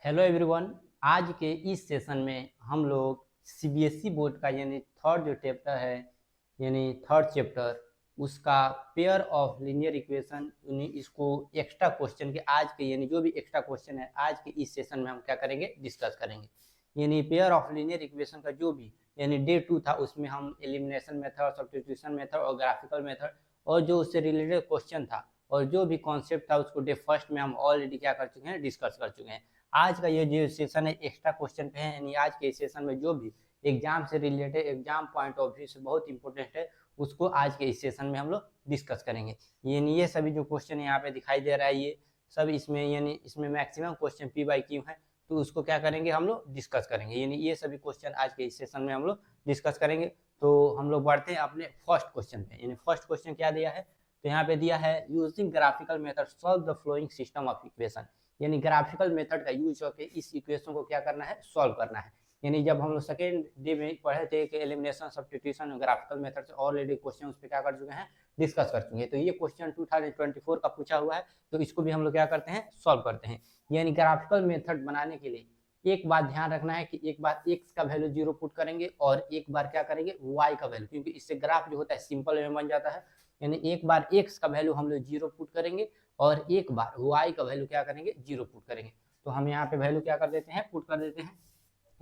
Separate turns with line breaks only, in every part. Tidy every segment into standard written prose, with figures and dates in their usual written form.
Hello everyone. आज के इस सेशन में हम लोग सीबीएसई बोर्ड का यानी थर्ड जो चैप्टर है यानी थर्ड चैप्टर उसका पेयर ऑफ लीनियर इक्वेशन यानी इसको एक्स्ट्रा क्वेश्चन के आज के यानी जो भी एक्स्ट्रा क्वेश्चन है आज के इस सेशन में हम क्या करेंगे, डिस्कस करेंगे। यानी पेयर ऑफ लीनियर इक्वेशन का जो भी यानी डे 2 था उसमें हम एलिमिनेशन मेथड, सब्स्टिट्यूशन मेथड और ग्राफिकल मेथड और जो उससे रिलेटेड क्वेश्चन था और जो भी कॉन्सेप्ट था उसको डे फर्स्ट में हम ऑलरेडी क्या कर चुके हैं, डिस्कस कर चुके हैं। आज का ये जो सेशन है एक्स्ट्रा क्वेश्चन पे है, यानी आज के सेशन में जो भी एग्जाम से related, exam point of view से बहुत इंपॉर्टेंट है उसको आज के इस सेशन में हम लोग डिस्कस करेंगे। यानी ये सभी जो क्वेश्चन यहाँ पे दिखाई दे रहा है ये सब इसमें यानी इसमें maximum question P by Q है, तो उसको क्या करेंगे हम लोग डिस्कस करेंगे। यानी ये सभी क्वेश्चन आज के इस सेशन में हम लोग डिस्कस करेंगे। तो हम लोग बढ़ते हैं अपने फर्स्ट क्वेश्चन पे। यानी फर्स्ट क्वेश्चन क्या दिया है, तो यहाँ पे दिया है using graphical method solve the flowing system of equation. यानी ग्राफिकल मेथड का यूज करके इस इक्वेशन को क्या करना है, सॉल्व करना है। यानी जब हम लोग सेकेंड डे में पढ़े थे कि एलिमिनेशन, सब्स्टिट्यूशन, ग्राफिकल मेथड से ऑलरेडी क्वेश्चन उस पर क्या कर चुके हैं, डिस्कस कर चुके हैं। तो ये क्वेश्चन 2024 का पूछा हुआ है, तो इसको भी हम लोग क्या करते हैं, सॉल्व करते हैं। यानी ग्राफिकल मेथड बनाने के लिए एक बात ध्यान रखना है कि एक बार x का वैल्यू 0 पुट करेंगे और एक बार क्या करेंगे y का वैल्यू, क्योंकि इससे ग्राफ जो होता है सिंपल में बन जाता है। यानी एक बार x का वैल्यू हम लोग 0 पुट करेंगे और एक बार y का वैल्यू क्या करेंगे, 0 पुट करेंगे। तो हम यहाँ पे वैल्यू क्या कर देते हैं, पुट कर देते हैं।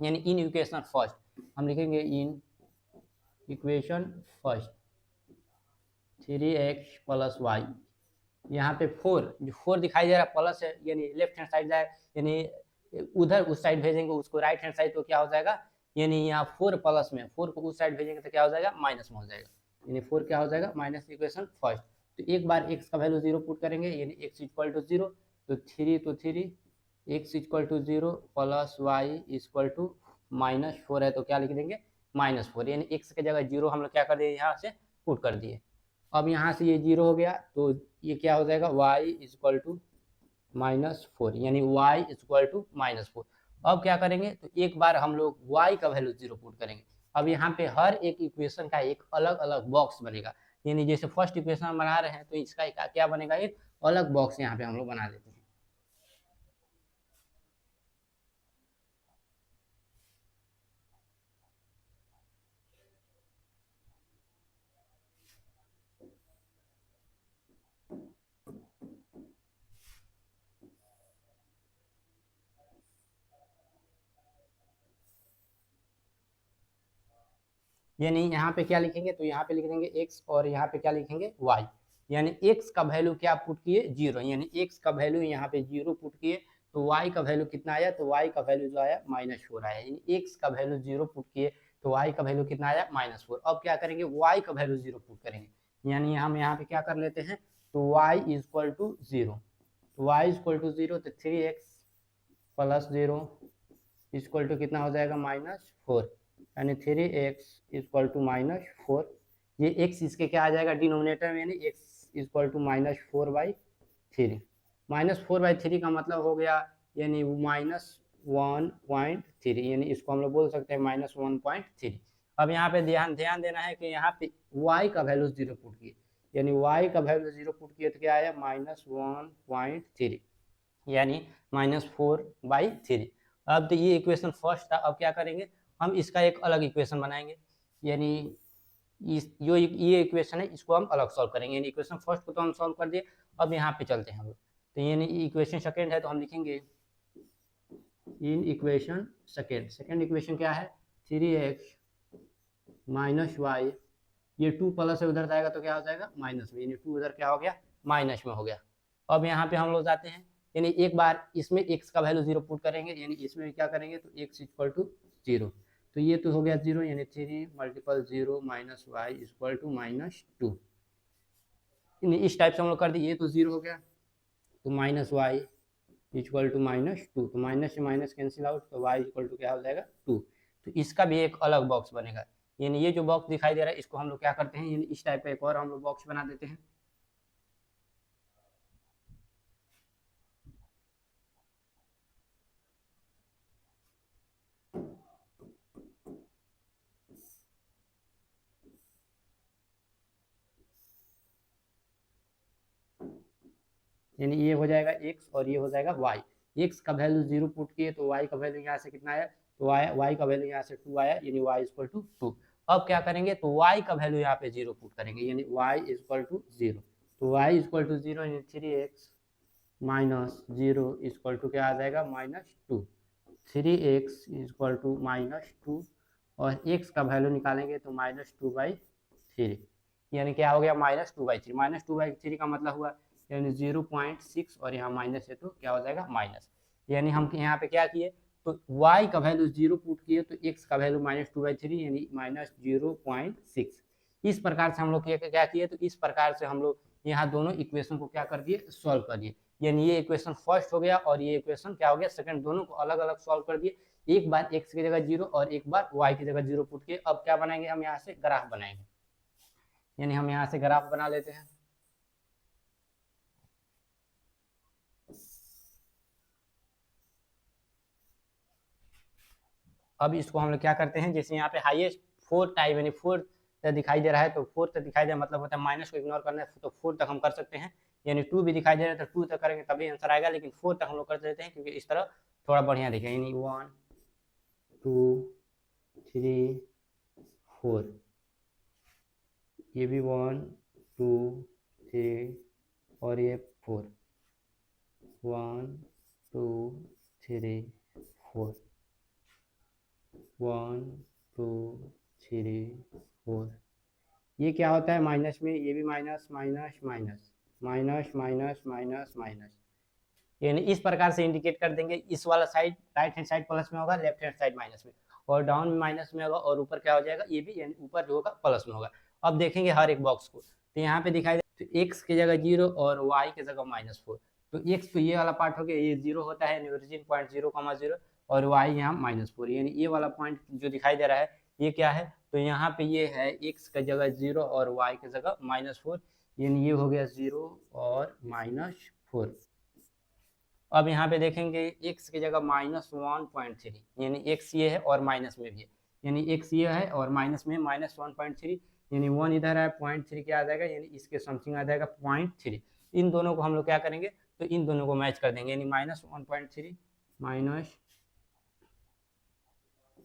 यानी इन इक्वेशन फर्स्ट हम लिखेंगे इन equation first 3x plus Y. यहाँ पे 4 जो 4 दिखाई दे रहा है प्लस है, यानी लेफ्ट हैंड साइड जाए, यानी उधर उस साइड भेजेंगे उसको राइट हैंड साइड, तो क्या हो जाएगा, यानी यहाँ 4 प्लस में 4 को उस साइड भेजेंगे तो क्या हो जाएगा, माइनस में हो जाएगा। यानी 4 क्या हो जाएगा, माइनस। इक्वेशन फर्स्ट तो एक बार x का वैल्यू 0 पुट करेंगे, यानी x इक्वल टू 0, तो 3 x equal to 0 plus Y equal to -4 है, तो क्या लिख देंगे, -4। यानी x की जगह 0 हम लोग क्या कर दिए, यहाँ से पुट कर दिए। अब यहाँ से ये 0 हो गया तो ये क्या हो जाएगा, y इक्वल टू -4, यानी y इक्वल टू -4। अब क्या करेंगे, तो एक बार हम लोग y का वैल्यू 0 पुट करेंगे। अब यहाँ पे हर एक इक्वेशन का एक अलग अलग बॉक्स बनेगा। यानी जैसे फर्स्ट इक्वेशन बना रहे हैं तो इसका क्या बनेगा, एक अलग बॉक्स यहाँ पे हम लोग बना देते हैं। यानी यहाँ पे क्या लिखेंगे, तो यहाँ पे लिख देंगे x और यहाँ पे क्या लिखेंगे, y। यानी x का वैल्यू क्या पुट किए, 0, यानी x का वैल्यू यहाँ पे 0 पुट किए, तो y का वैल्यू कितना आया, तो y का वैल्यू जो आया -4 आया। यानी x का वैल्यू 0 पुट किए तो y का वैल्यू कितना आया, -4। अब क्या करेंगे, y का वैल्यू 0 पुट करेंगे। यानी हम यहाँ पे क्या कर लेते हैं, तो y इक्वल टू 0, तो y इक्वल टू 0, तो 3x प्लस 0 इक्वल टू कितना हो जाएगा, -4। यानी 3x इक्वल टू -4। ये x इसके क्या आ जाएगा डिनोमिनेटर में, यानी x इक्वल टू -4/3। -4/3 का मतलब हो गया यानी -1.3, यानी इसको हम लोग बोल सकते हैं -1.3। अब यहाँ पे ध्यान देना है कि यहाँ पे y का वैल्यू 0 पुट किए, यानी y का वैल्यू 0 पुट किए तो क्या आया, -1.3, यानी -4/3। अब तो ये इक्वेशन फर्स्ट था। अब क्या करेंगे, हम इसका एक अलग इक्वेशन बनाएंगे। यानी इस जो ये इक्वेशन है इसको हम अलग सॉल्व करेंगे। यानी इक्वेशन फर्स्ट को तो हम सॉल्व कर दिए, अब यहाँ पे चलते हैं हम लोग। तो यानी इक्वेशन सेकेंड है तो हम लिखेंगे इन इक्वेशन सेकेंड इक्वेशन क्या है, 3x माइनस वाई, ये 2 प्लस है उधर जाएगा तो क्या हो जाएगा, माइनस में, यानी 2 उधर क्या हो गया, माइनस में हो गया। अब यहाँ पे हम लोग जाते हैं, यानी एक बार इसमें x का वैल्यू 0 पुट करेंगे, यानी इसमें भी क्या करेंगे, तो x इक्वल टू 0, तो ये तो हो गया 0, यानी 3 multiple 0 minus Y equal to -2। इस टाइप से हम लोग कर दिए, ये तो 0 हो गया, तो माइनस वाई इक्वल टू -2, तो माइनस से माइनस कैंसिल आउट, तो y इक्वल टू क्या हो जाएगा, 2। तो इसका भी एक अलग बॉक्स बनेगा। यानी ये जो बॉक्स दिखाई दे रहा है इसको हम लोग क्या करते हैं, यानी इस टाइप का एक और हम लोग बॉक्स बना देते हैं। यानी ये हो जाएगा x और ये हो जाएगा y। x का वैल्यू 0 पुट किए तो y का वैल्यू यहाँ से कितना आया, तो y का वैल्यू यहाँ से 2 आया, यानी y इक्वल टू 2। अब क्या करेंगे, तो y का वैल्यू यहाँ पे 0 पुट करेंगे, यानी y इक्वल टू 0। तो y इक्वल टू 0 यानी 3x माइनस 0 इक्वल टू क्या आ जाएगा, -2। 3x इक्वल टू -2 और x का वैल्यू निकालेंगे तो -2/3, यानी क्या हो गया, -2/3। -2/3 का मतलब हुआ यानी 0.6 और यहाँ माइनस है तो क्या हो जाएगा, माइनस। यानी हम यहाँ पे क्या किए, तो y का वैल्यू 0 पुट किए तो x का वैल्यू -2/3 यानी -0.6। इस प्रकार से हम लोग क्या किए, तो इस प्रकार से हम लोग यहाँ दोनों इक्वेशन को क्या कर दिए, सॉल्व कर दिए। यानी ये इक्वेशन फर्स्ट हो गया और ये इक्वेशन क्या हो गया, सेकंड। दोनों को अलग अलग सॉल्व कर दिए, एक बार x की जगह 0 और एक बार y की जगह 0 पुट किए। अब क्या बनाएंगे, हम यहाँ से ग्राफ बनाएंगे, यानी हम यहाँ से ग्राफ बना लेते हैं। अब इसको हम लोग क्या करते हैं, जैसे यहाँ पे हाईएस्ट 4 टाइप यानी 4 दिखाई दे रहा है, तो 4 तक दिखाई दे मतलब होता है माइनस को इग्नोर करना है, तो 4 तक हम कर सकते हैं। यानी 2 भी दिखाई दे रहा है तो 2 तक करेंगे तभी आंसर आएगा, लेकिन 4 तक हम लोग कर देते हैं क्योंकि इस तरह थोड़ा बढ़िया दिखे। यानी 1 2 3 4, ये भी 1 2 3 और ये 4, 1 2 3 4, 1 2 3 4। ये क्या होता है माइनस में, ये भी minus minus minus minus minus minus minus, यानी इस प्रकार से इंडिकेट कर देंगे। इस वाला side right hand side plus में होगा, लेफ्ट हैंड साइड माइनस में, और डाउन में माइनस में होगा, और ऊपर क्या हो जाएगा, ये भी यानी ऊपर जो होगा प्लस में होगा। अब देखेंगे हर एक बॉक्स को, तो यहाँ पे दिखाई दे तो x की जगह 0 और y की जगह -4। तो x तो ये वाला पार्ट हो गया, ये 0 होता है, ओरिजिन पॉइंट 0,0, और y यहाँ -4, यानी ये वाला पॉइंट जो दिखाई दे रहा है ये क्या है, तो यहाँ पे ये है x की जगह 0 और y की जगह -4, यानी ये हो गया 0 और -4। अब यहाँ पे देखेंगे x की जगह -1.3, यानी x ये है और माइनस में भी है, यानी x ये है और माइनस में -1.3, यानी 1 इधर है, 0.3 क्या आ जाएगा, यानी इसके समथिंग आ जाएगा 0.3। इन दोनों को हम लोग क्या करेंगे, तो इन दोनों को मैच कर देंगे, यानी -1.3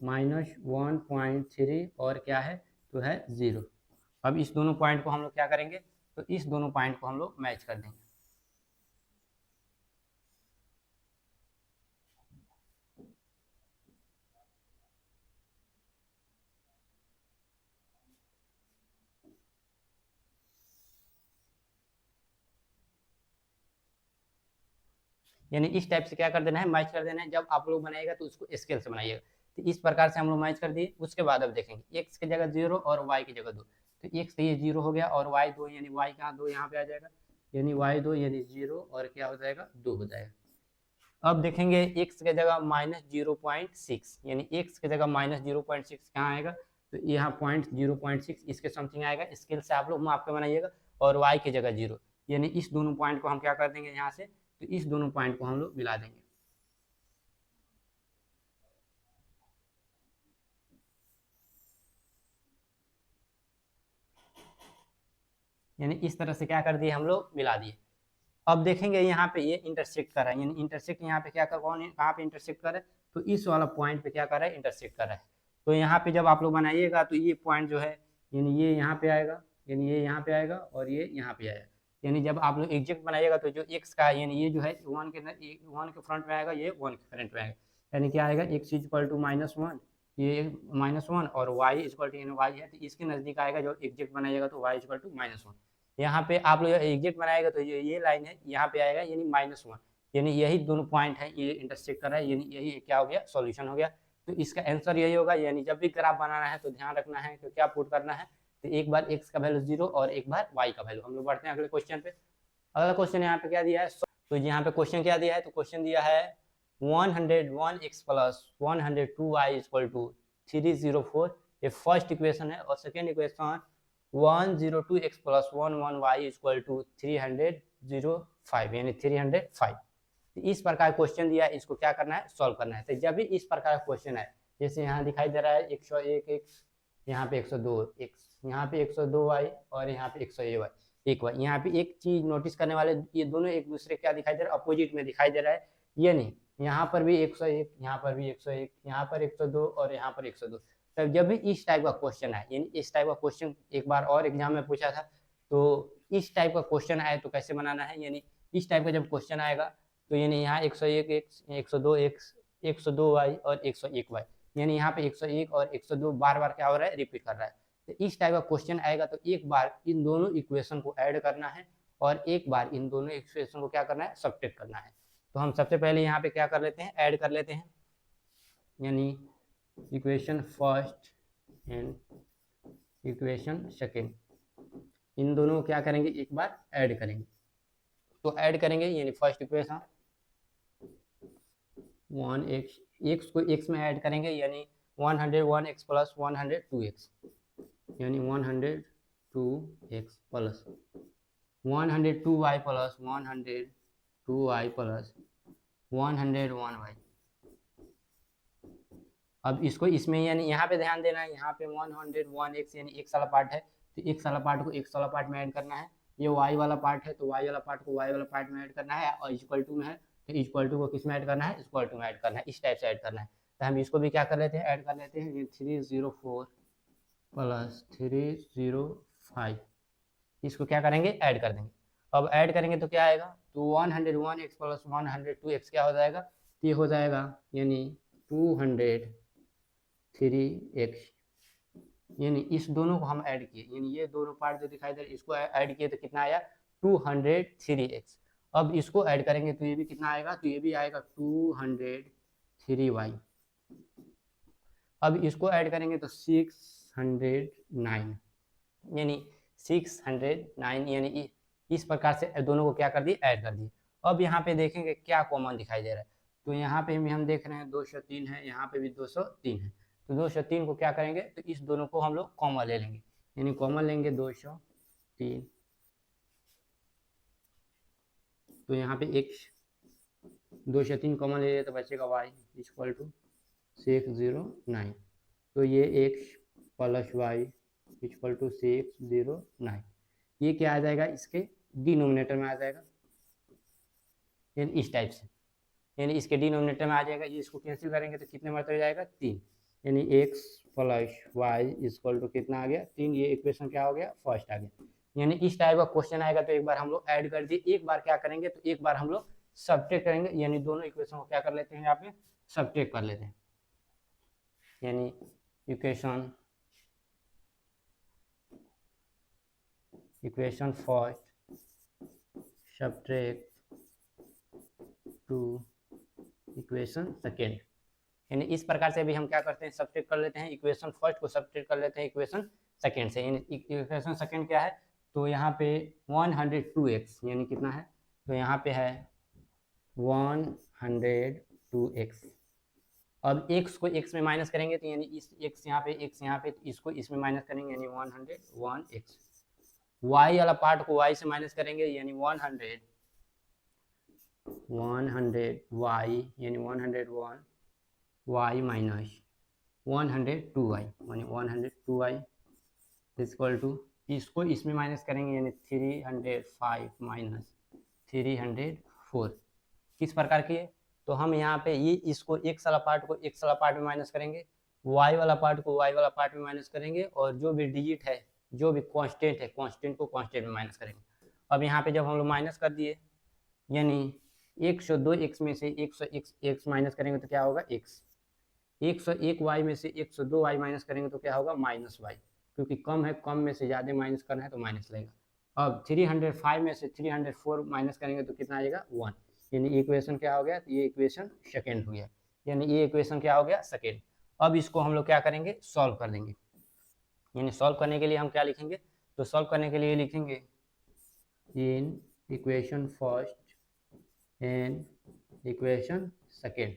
-1.3 और क्या है, तो है 0। अब इस दोनों पॉइंट को हम लोग क्या करेंगे, तो इस दोनों पॉइंट को हम लोग मैच कर देंगे। यानी इस टाइप से क्या कर देना है, मैच कर देना है। जब आप लोग बनाइएगा तो उसको स्केल से बनाइएगा। तो इस प्रकार से हम लोग मैच कर दिए। उसके बाद अब देखेंगे x की जगह 0 और y की जगह 2, तो x तो ये 0 हो गया और y 2, यानी y कहाँ 2 यहाँ पे आ जाएगा, यानी y 2 यानी 0 और क्या हो जाएगा, 2 हो जाएगा। अब देखेंगे x की जगह -0.6, यानी x की जगह -0.6 कहाँ आएगा, तो यहाँ .0.6 इसके समथिंग आएगा। स्केल से आप लोग माप के बनाइएगा, और y की जगह 0, यानी इस दोनों पॉइंट को हम क्या कर देंगे यहाँ से, तो इस दोनों पॉइंट को हम लोग मिला देंगे। यानी इस तरह से क्या कर दिए, हम लोग मिला दिए। अब देखेंगे यहाँ पे ये इंटरसेक्ट कर रहा है, यानी इंटरसेक्ट यहाँ पे क्या कर, कौन कहाँ पे इंटरसेक्ट कर रहा है, तो इस वाला पॉइंट पे क्या कर रहा है, इंटरसेक्ट कर रहा है। तो यहाँ पे जब आप लोग बनाइएगा तो ये पॉइंट जो है, यानी ये यहाँ पे आएगा, यानी ये यहाँ पे आएगा और ये यहाँ पे आएगा। यानी जब आप लोग एग्जैक्ट बनाइएगा तो जो एक्स का है, यानी ये जो है 1 के फ्रंट में आएगा, ये 1 के फ्रंट में आएगा, यानी क्या आएगा, x इक्वल टू -1, ये -1 और y इक्वल टू, यानी y है तो इसके नज़दीक आएगा। जो एग्जैक्ट बनाइएगा तो y इक्वल टू -1। यहाँ पे आप लोग एग्जैक्ट बनाएगा तो ये लाइन है यहाँ पे आएगा, यानी -1, यानी यही दोनों पॉइंट है, ये इंटरसेक्ट कर रहा है, यानी यही क्या हो गया, सॉल्यूशन हो गया। तो इसका आंसर यही होगा। यानी जब भी ग्राफ बनाना है तो ध्यान रखना है तो क्या पुट करना है, तो एक बार x का वैल्यू 0 और एक बार y का वैल्यू। हम लोग बढ़ते हैं अगले क्वेश्चन पे। अगला क्वेश्चन यहाँ पे क्या दिया है, तो यहाँ पे क्वेश्चन क्या दिया है, तो क्वेश्चन दिया है 101x plus 102y equal to 304, ये फर्स्ट इक्वेशन है। और second equation 102x plus 11y equal to 305, यानी 305। इस प्रकार क्वेश्चन दिया है, इसको क्या करना है, सॉल्व करना है। तो जब भी इस प्रकार का क्वेश्चन है, जैसे यहाँ दिखाई दे रहा है 101 x, यहाँ पे 102 x, यहाँ पे 102y और यहाँ पे 101y, यहाँ पे एक चीज नोटिस करने वाले, ये दोनों एक दूसरे क्या दिखाई दे रहा है, अपोजिट में दिखाई दे रहा है। यानी यहाँ पर भी 101, यहाँ पर भी 101, यहाँ पर 102 और यहाँ पर 102। तब जब भी इस टाइप का क्वेश्चन आए, यानी इस टाइप का क्वेश्चन एक बार और एग्जाम में पूछा था, तो इस टाइप का क्वेश्चन आए तो कैसे बनाना है, यानी इस टाइप का जब क्वेश्चन आएगा तो यानी यहाँ 101 एक्स, 102 एक्स, 102 वाई और 101 वाई, यानी यहाँ पे 101 और 102 बार बार क्या हो रहा है, रिपीट कर रहा है। तो इस टाइप का क्वेश्चन आएगा तो एक बार इन दोनों इक्वेशन को ऐड करना है और एक बार इन दोनों इक्वेशन को क्या करना है, सब्ट्रैक्ट करना है। तो हम सबसे पहले यहाँ पे क्या कर लेते हैं, ऐड कर लेते हैं, यानी equation first and equation second, इन दोनों को क्या करेंगे, एक बार ऐड करेंगे। तो ऐड करेंगे यानी फर्स्ट इक्वेशन 1x, x को x में ऐड करेंगे यानी 101x प्लस 102x, यानी 102x plus 102y plus 102y plus 101y। अब इसको इसमें यानी यहाँ पे ध्यान देना है, यहाँ पे 101x यानी x वाला पार्ट है, तो x वाला पार्ट को x वाला पार्ट में ऐड करना है। ये y वाला पार्ट है तो y वाला पार्ट को y वाला पार्ट में ऐड करना है, और इक्वल टू में है तो इक्वल टू को किस में ऐड करना है, इक्वल टू में ऐड करना है, इस टाइप से ऐड करना है। तो हम इसको भी क्या कर लेते हैं, ऐड कर लेते हैं। ये 304 प्लस 305, इसको क्या करेंगे, ऐड कर देंगे। अब ऐड करेंगे तो क्या आएगा, तो 101x प्लस 102x क्या हो जाएगा, ये हो जाएगा यानी 203x, यानी इस दोनों को हम ऐड किए, यानी ये दोनों पार्ट जो दिखाई दे रहे इसको ऐड किए तो कितना आया 203x। अब इसको ऐड करेंगे तो ये भी कितना आएगा, तो ये भी आएगा 203y। अब इसको ऐड करेंगे तो 609, यानी 609, यानी इस प्रकार से दोनों को क्या कर दिए, ऐड कर दिए। अब यहाँ पे देखेंगे क्या कॉमन दिखाई दे रहा है, तो यहाँ पे भी हम देख रहे हैं 203 है, यहाँ पे भी 203 है, तो 203 को क्या करेंगे, तो इस दोनों को हम लोग कॉमन ले लेंगे, यानी कॉमन लेंगे 203, तो यहाँ पे x 203 कॉमन ले लिया तो बचेगा y इक्वल टू 609, तो ये x plus y equal to 609, ये क्या आ जाएगा, इसके डिनोमिनेटर में आ जाएगा, यानी इस टाइप से, यानी इसके डिनोमिनेटर में आ जाएगा। ये इसको कैंसिल करेंगे तो कितने मरतबे जाएगा, 3, यानी x plus Y equal to कितना आ गया, 3। ये इक्वेशन क्या हो गया, फर्स्ट आ गया। यानी इस टाइप का क्वेश्चन आएगा तो एक बार हम लोग ऐड कर दिए, एक बार क्या करेंगे तो एक बार हम लोग सब्ट्रैक्ट करेंगे, यानी दोनों इक्वेशन को क्या कर लेते हैं, यहाँ पे सब्ट्रैक्ट कर लेते हैं, यानी equation first subtract to equation second, यानी इस प्रकार से भी हम क्या करते हैं, सब्ट्रैक्ट कर लेते हैं, इक्वेशन फर्स्ट को सब्ट्रैक्ट कर लेते हैं इक्वेशन सेकेंड से। यानी इक्वेशन सेकेंड क्या है, तो यहाँ पे 102x यानी कितना है, तो यहाँ पे है 102x। अब x को x में माइनस करेंगे तो यानी इस x यहाँ पे तो इसको इसमें माइनस करेंगे यानी 101x। y वाला पार्ट को y से माइनस करेंगे यानी 100y यानी 101y माइनस 102y यानी 102y इक्वल टू, इसको इसमें माइनस करेंगे यानी 305 माइनस 304। किस प्रकार की है, तो हम यहाँ पे ये इसको x वाला पार्ट को x वाला पार्ट में माइनस करेंगे, y वाला पार्ट को y वाला पार्ट में माइनस करेंगे, और जो भी डिजिट है, जो भी कांस्टेंट है, कांस्टेंट को कांस्टेंट में माइनस करेंगे। अब यहाँ पे जब हम लोग माइनस कर दिए, यानी 102x में से 101x माइनस करेंगे तो क्या होगा, x 101y में से 102y माइनस करेंगे तो क्या होगा, माइनस y, क्योंकि कम है, कम में से ज़्यादा माइनस करना है तो माइनस लगेगा। अब 305 में से 304 माइनस करेंगे तो कितना आएगा, 1, यानी इक्वेशन क्या हो गया, तो ये इक्वेशन सेकेंड हो गया, यानी ये इक्वेशन क्या हो गया, सेकेंड। अब इसको हम लोग क्या करेंगे, सॉल्व कर देंगे, यानी सॉल्व करने के लिए हम क्या लिखेंगे, तो सॉल्व करने के लिए लिखेंगे इन equation first and equation second,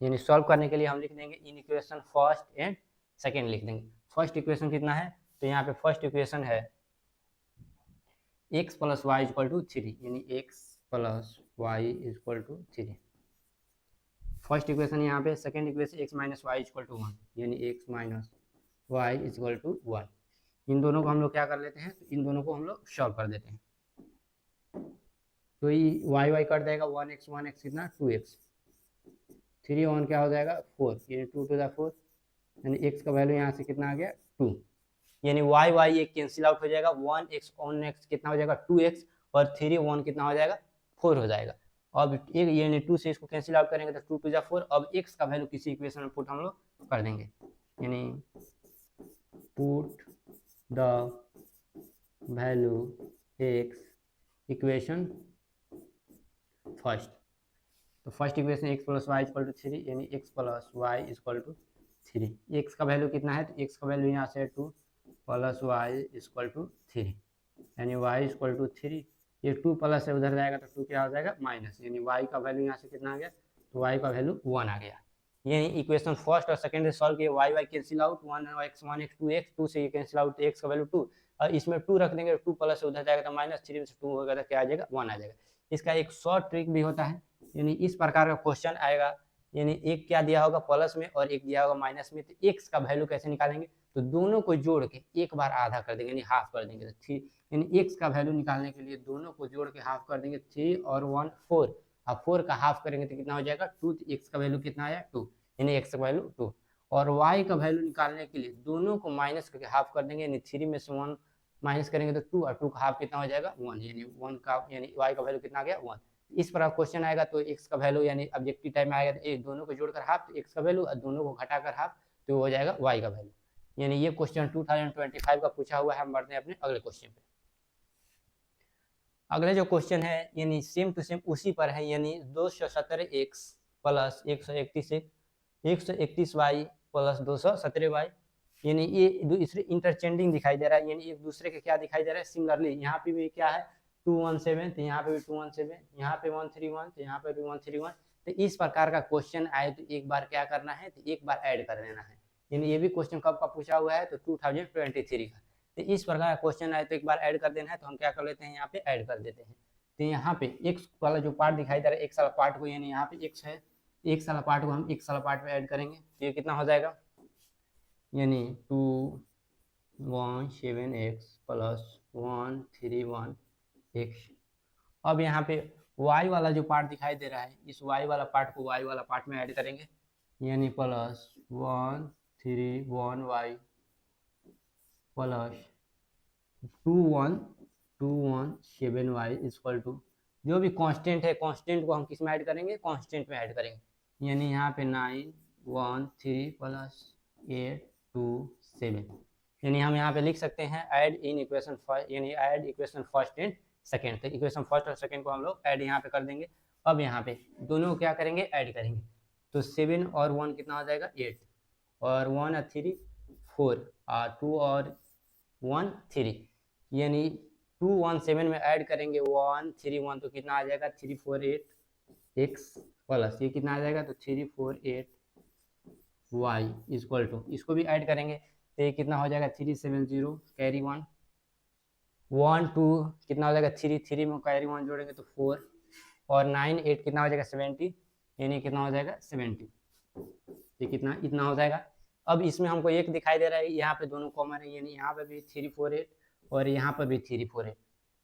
यानी सॉल्व करने के लिए हम लिख देंगे इन इक्वेशन फर्स्ट एंड सेकेंड लिख देंगे। फर्स्ट इक्वेशन कितना है, तो यहाँ पे फर्स्ट इक्वेशन है x plus Y equal to 3, यानी x plus Y equal to 3 first equation. यहाँ पे second equation x minus Y equal to 1, यानी x minus Y equal to 1। इन दोनों को हम लोग क्या कर लेते हैं, तो इन दोनों को हम लोग सॉल्व कर देते हैं। तो ये वाई वाई कट जाएगा, 1x कितना 2x, 3 1 क्या हो जाएगा 4, यानी 2 टू द 4, यानी x का वैल्यू यहाँ से कितना आ गया 2, यानी वाई वाई एक कैंसिल आउट हो जाएगा, 1x ऑन x कितना हो जाएगा 2x, और 3 1 कितना हो जाएगा 4 हो जाएगा। अब एक यानी 2 से इसको कैंसिल आउट करेंगे तो 2 टू द 4। अब x का वैल्यू किसी इक्वेशन में पुट हम लोग कर देंगे, यानी put the value x equation first. तो first equation x plus Y equal to 3, यानी x plus Y equal to 3। x का वैल्यू कितना है, तो x का वैल्यू यहाँ से है 2 प्लस वाई इक्वल टू 3, यानी y इक्वल टू 3। ये 2 प्लस से उधर जाएगा तो 2 क्या हो जाएगा माइनस, यानी y का वैल्यू यहाँ से कितना आ गया, तो y का वैल्यू 1 आ गया। यानी इक्वेशन फर्स्ट और सेकंड से सॉल्व किए, Y Y cancel out, 1x 2x, 2 से ये कैंसिल आउट, x का वैल्यू 2, और इसमें 2 रख देंगे, 2 प्लस से उधर जाएगा तो माइनस, 3 से 2 होगा तो क्या आ जाएगा 1 आ जाएगा। इसका एक शॉर्ट ट्रिक भी होता है, यानी इस प्रकार का क्वेश्चन आएगा, यानी एक क्या दिया होगा प्लस में और एक दिया होगा माइनस में, तो x का वैल्यू कैसे निकालेंगे, तो दोनों को जोड़ के एक बार आधा कर देंगे, यानी हाफ कर देंगे, तो 3, यानी x का वैल्यू निकालने के लिए दोनों को जोड़ के हाफ कर देंगे, 3 और 1 4, अब 4 का हाफ करेंगे तो कितना हो जाएगा 2, तो x का वैल्यू कितना आया 2, यानी x का वैल्यू 2। और y का वैल्यू निकालने के लिए दोनों को माइनस करके हाफ कर देंगे, यानी 3 में से 1 माइनस करेंगे तो 2, और 2 का हाफ कितना हो जाएगा 1, यानी 1 का यानी y का वैल्यू कितना आ गया 1। इस प्रकार क्वेश्चन आएगा तो x का वैल्यू यानी ऑब्जेक्टिव टाइप में आएगा तो दोनों को जोड़कर हाफ, तो x का वैल्यू, और दोनों को घटाकर हाफ, तो हो जाएगा y का वैल्यू। यानी ये क्वेश्चन 2025 का पूछा हुआ है। हम बढ़ते हैं अपने अगले क्वेश्चन पे। अगले जो क्वेश्चन है यानी सेम टू सेम उसी पर है, यानी 217x plus 131y plus 217y, यानी ये दूसरे इंटरचेंजिंग दिखाई दे रहा है, यानी एक दूसरे के क्या दिखाई दे रहा है सिमिलरली। यहाँ पे भी क्या है 217, तो यहाँ पे भी 217, यहाँ पे 131, तो यहाँ पे भी 131। तो इस प्रकार का क्वेश्चन आए तो एक बार क्या करना है, तो एक बार ऐड कर देना है। यानी ये भी क्वेश्चन कब का पूछा हुआ है, तो 2023 का। तो इस प्रकार का क्वेश्चन आए तो एक बार ऐड कर देना है, तो हम क्या कर लेते हैं यहाँ पे ऐड कर देते हैं। तो यहाँ पे x वाला जो पार्ट दिखाई दे रहा है, x वाला पार्ट को, यानी यहाँ पे x है, x वाला पार्ट को हम x वाला पार्ट में ऐड करेंगे, तो ये कितना हो जाएगा, यानी 217x प्लस 131x। अब यहाँ पे y वाला जो पार्ट दिखाई दे रहा है, इस y वाला पार्ट को y वाला पार्ट में ऐड करेंगे, यानी plus 131y plus 217y equal to, जो भी कांस्टेंट है कांस्टेंट को हम किस में ऐड करेंगे, कांस्टेंट में ऐड करेंगे, यानी यहाँ पे 913 प्लस 827, यानी हम यहाँ पे लिख सकते हैं ऐड इन इक्वेशन फर्स्ट, यानी add equation first and second. तो इक्वेशन फर्स्ट और सेकेंड को हम लोग ऐड यहाँ पे कर देंगे। अब यहाँ पे दोनों को क्या करेंगे ऐड करेंगे, तो 7 और 1 कितना हो जाएगा 8, और 1 और 3 4, और 2 और 1 3, यानी 217 में ऐड करेंगे 131, तो कितना आ जाएगा 348x प्लस ये कितना आ जाएगा, तो 348y इक्वल टू, इसको भी ऐड करेंगे तो ये कितना हो जाएगा 370 कैरी 1 1 2 कितना हो जाएगा 3 3 में कैरी 1 जोड़ेंगे तो 4, और 9 8 कितना हो जाएगा 70, यानी कितना हो जाएगा 70, ये कितना इतना हो जाएगा। अब इसमें हमको एक दिखाई दे रहा है, यहाँ पे दोनों कॉमन है, यानी यहाँ पे भी 348 और यहाँ पर भी 348,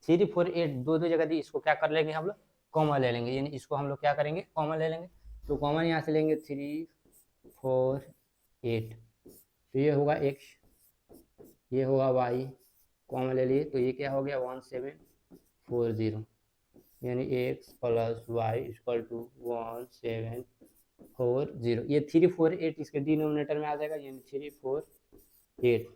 348 दो जगह दी, इसको क्या कर लेंगे हम लोग कॉमन ले लेंगे, यानी इसको हम लोग क्या करेंगे कॉमन ले लेंगे, तो कॉमन यहाँ से लेंगे 348, तो ये होगा x, ये होगा y, कॉमन ले लिए तो ये क्या हो गया 1740, यानी x plus Y equal to 1740, ये 348 इसके डिनोमिनेटर में आ जाएगा, यानी 348।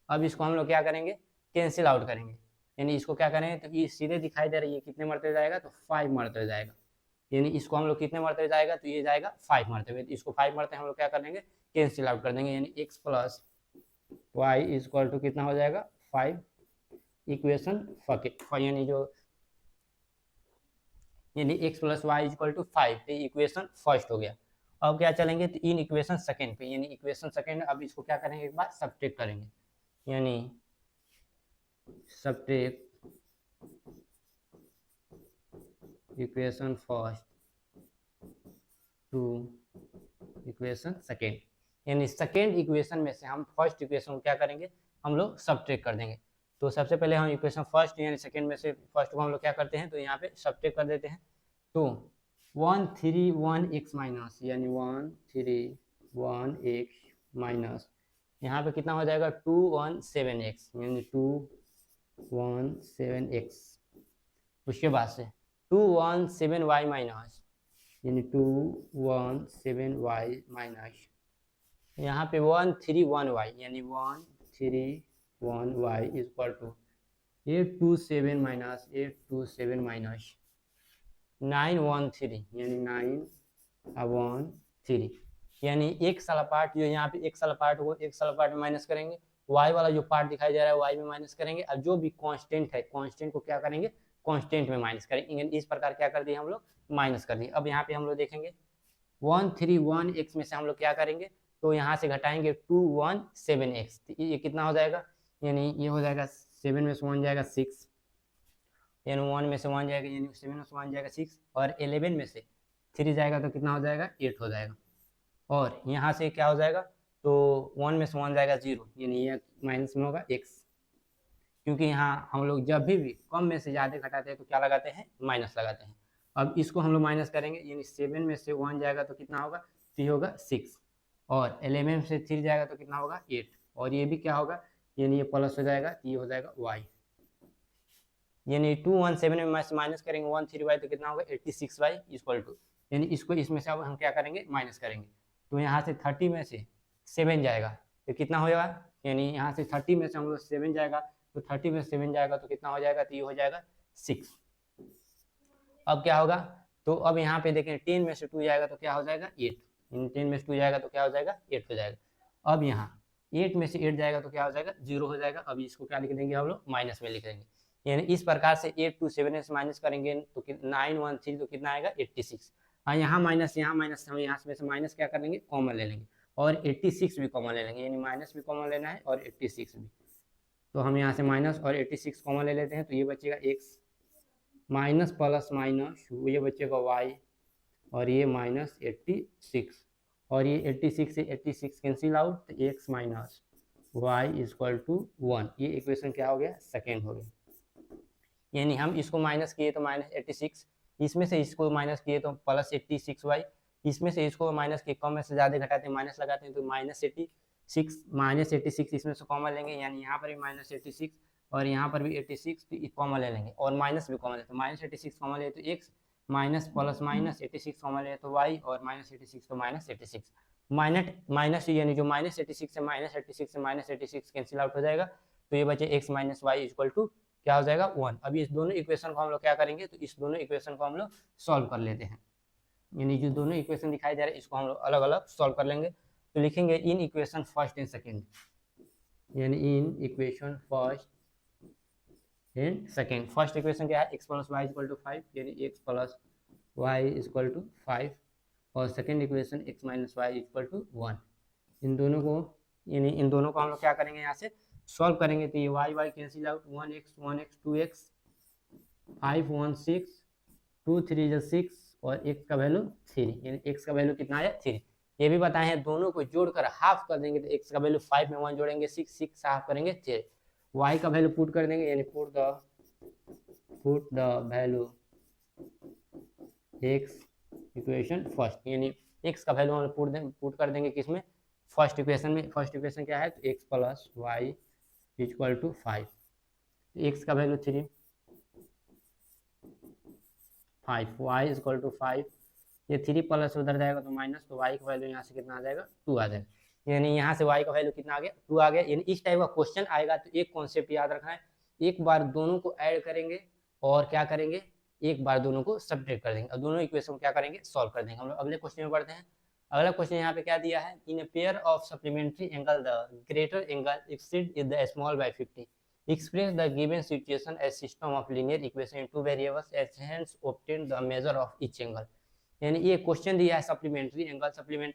अब इसको हम लोग क्या करेंगे कैंसिल आउट करेंगे, यानी इसको क्या करेंगे, तो ये सीधे दिखाई दे रही है कितने मरतबे जाएगा, तो 5 मरतबे जाएगा, यानी इसको हम लोग कितने मरतबे जाएगा, तो ये जाएगा 5 मरतबे, तो इसको 5 मरतबे हम लोग क्या कर देंगे कैंसिल आउट कर देंगे, यानी x plus Y equal to कितना हो जाएगा 5, इक्वेशन यानी जो यानी x plus Y equal to 5, तो इक्वेशन फर्स्ट हो गया। अब क्या चलेंगे, तो इन इक्वेशन सेकेंड पे, यानी इक्वेशन सेकेंड, अब इसको क्या करेंगे एक बार सब्ट्रैक्ट करेंगे, यानी subtract equation first to equation second, यानी सेकेंड इक्वेशन में से हम फर्स्ट इक्वेशन को क्या करेंगे हम लोग सब्ट्रैक्ट कर देंगे, तो सबसे पहले हम इक्वेशन फर्स्ट यानी सेकंड में से फर्स्ट को हम लोग क्या करते हैं, तो यहाँ पे सब्ट्रैक्ट कर देते हैं। तो 131x माइनस यानी 131x माइनस यहाँ पे कितना हो जाएगा 217x यानी 217x। उसके बाद से 217y माइनस यानी 217y माइनस यहाँ पे 131y यानी 131y equal to 827 minus 827 minus 913 यानी 913 यानी एक साला पार्ट जो यहाँ पे एक साला पार्ट को एक साला पार्ट में माइनस करेंगे, y वाला जो पार्ट दिखाई दे रहा है y में माइनस करेंगे, अब जो भी कांस्टेंट है कांस्टेंट को क्या करेंगे कांस्टेंट में माइनस करेंगे। इस प्रकार क्या कर दिए हम लोग माइनस कर दिए। अब यहाँ पे हम लोग देखेंगे 131x में से हम लोग क्या करेंगे, तो यहाँ से घटाएंगे 217x, ये कितना हो जाएगा यानी ये हो जाएगा 7 में से 1 जाएगा 6 यानी 1 में से 1 जाएगा यानी 7 में से 1 जाएगा 6 और 11 में से 3 जाएगा तो कितना हो जाएगा 8 हो जाएगा। और यहाँ से क्या हो जाएगा तो 1 में से 1 जाएगा 0 यानी ये माइनस में होगा x, क्योंकि यहाँ हम लोग जब भी कम में से ज़्यादा घटाते हैं तो क्या लगाते हैं माइनस लगाते हैं। अब इसको हम लोग माइनस करेंगे यानी 7 में से 1 जाएगा तो कितना होगा तो ये होगा 6 और 11 में से 3 जाएगा तो कितना होगा 8 और ये भी क्या होगा यानी ये प्लस हो जाएगा तो ये हो जाएगा y यानी 217 में माइनस करेंगे 131y तो कितना होगा 86y इक्वल टू यानी इसको इसमें से अब हम क्या करेंगे माइनस करेंगे। तो यहाँ से 30 में से 7 जाएगा तो कितना हो जाएगा यानी यहाँ से 30 में से हम लोग 7 जाएगा तो 30 में 7 जाएगा तो कितना हो जाएगा तो ये हो जाएगा 6। अब क्या होगा तो अब यहाँ पे देखें 10 में से 2 जाएगा तो क्या हो जाएगा 8 इन 10 में से 2 जाएगा तो क्या हो जाएगा 8 हो जाएगा। अब यहाँ 8 में से 8 जाएगा तो क्या हो जाएगा 0 हो जाएगा। अब इसको क्या लिख देंगे हम लोग माइनस में लिख देंगे यानी इस प्रकार से 8 to 7 से माइनस करेंगे तो 913 तो कितना आएगा 86। हाँ यहाँ माइनस हम यहाँ में से माइनस क्या कर लेंगे कॉमन ले लेंगे और 86 भी कॉमन ले लेंगे यानी माइनस भी कॉमन लेना है और 86 भी। तो हम यहाँ से माइनस और 86 कॉमन ले लेते हैं तो ये बचेगा x माइनस प्लस माइनस ये बचेगा y और ये माइनस 86 और ये 86 से 86 कैंसिल आउट तो x minus y equal to 1। ये इक्वेशन क्या हो गया सेकेंड हो गया यानी हम इसको माइनस किए तो माइनस 86, इसमें से इसको माइनस किए तो प्लस 86y, इसमें से इसको माइनस किए कम में से ज़्यादा घटाते हैं माइनस लगाते हैं तो माइनस 86 इसमें से कॉमन लेंगे यानी यहाँ पर भी माइनस 86 और यहाँ पर भी 86 कॉमन ले लेंगे और माइनस भी कॉमन ले तो माइनस 86 कॉमन ले तो x minus plus minus 86 common ले तो y और माइनस 86 तो माइनस 86 माइनस यानी जो माइनस 86 से माइनस 86 कैंसिल आउट हो जाएगा तो ये बचे x minus Y equal to क्या हो जाएगा 1। अभी इस दोनों इक्वेशन को हम लोग क्या करेंगे तो इस दोनों इक्वेशन को हम लोग सॉल्व कर लेते हैं यानी जो दोनों इक्वेशन दिखाई दे रहे हैं इसको हम लोग अलग अलग सॉल्व कर लेंगे। तो लिखेंगे इन इक्वेशन फर्स्ट एंड सेकेंड यानी इन equation first and second. First equation क्या है x plus Y equal to 5 यानी x plus Y equal to 5 और second equation x minus Y equal to 1। इन दोनों को हम लोग क्या करेंगे यहाँ से सॉल्व करेंगे तो ये y cancel out 1x 2x 5 1 6 2 3 6 और x का वैल्यू 3 यानी x का वैल्यू कितना आया 3। ये भी बताए हैं दोनों को जोड़कर हाफ कर देंगे तो x का वैल्यू 5 में 1 जोड़ेंगे 6 हाफ करेंगे 3। y का वैल्यू पुट कर देंगे यानी put the value x equation first यानी x का वैल्यू हम पुट कर देंगे किसमें फर्स्ट इक्वेशन में। फर्स्ट इक्वेशन क्या है तो x plus Y equal to 5 x का वैल्यू 3 5 y इक्वल टू 5 ये 3 प्लस उधर जाएगा तो माइनस तो y का वैल्यू यहाँ से कितना आ जाएगा 2 आ जाएगा यानी यहाँ से y का वैल्यू कितना आ गया 2 आ गया। यानी इस टाइप का क्वेश्चन आएगा तो एक कॉन्सेप्ट याद रखना है एक बार दोनों को ऐड करेंगे और क्या करेंगे एक बार दोनों को सब्ट्रैक्ट कर देंगे और दोनों इक्वेशन को क्या करेंगे सॉल्व कर देंगे। हम लोग अगले क्वेश्चन में बढ़ते हैं। अगला क्वेश्चन यहाँ पे क्या दिया है in a pair of supplementary angle the greater angle exceed the small by 50 express the given situation as system of linear equation in two variables as hence obtain the measure of each angle। यानी ये question दिया है supplementary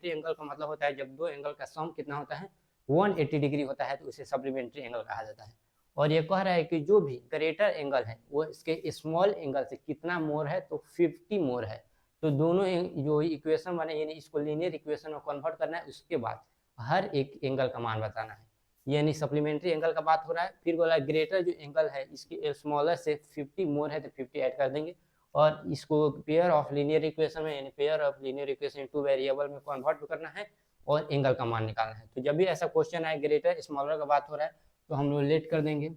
angle का मतलब होता है जब दो एंगल का सम कितना होता है 180 डिग्री होता है तो उसे सप्लीमेंट्री एंगल कहा जाता है। और ये कह रहा है कि जो भी ग्रेटर एंगल है वो इसके स्मॉल एंगल से कितना मोर है तो 50 मोर है। तो दोनों जो इक्वेशन बने यानी इसको लीनियर इक्वेशन में कन्वर्ट करना है उसके बाद हर एक एंगल का मान बताना है। यानी सप्लीमेंट्री एंगल का बात हो रहा है। फिर बोला ग्रेटर जो एंगल है इसके स्मॉलर से 50 मोर है तो 50 ऐड कर देंगे, और इसको पेयर ऑफ लीनियर इक्वेशन में यानी pair of linear equation two variable में कन्वर्ट करना है और एंगल का मान निकालना है। तो जब भी ऐसा क्वेश्चन आए ग्रेटर स्मॉलर का बात हो रहा है तो हम लोग लेट कर देंगे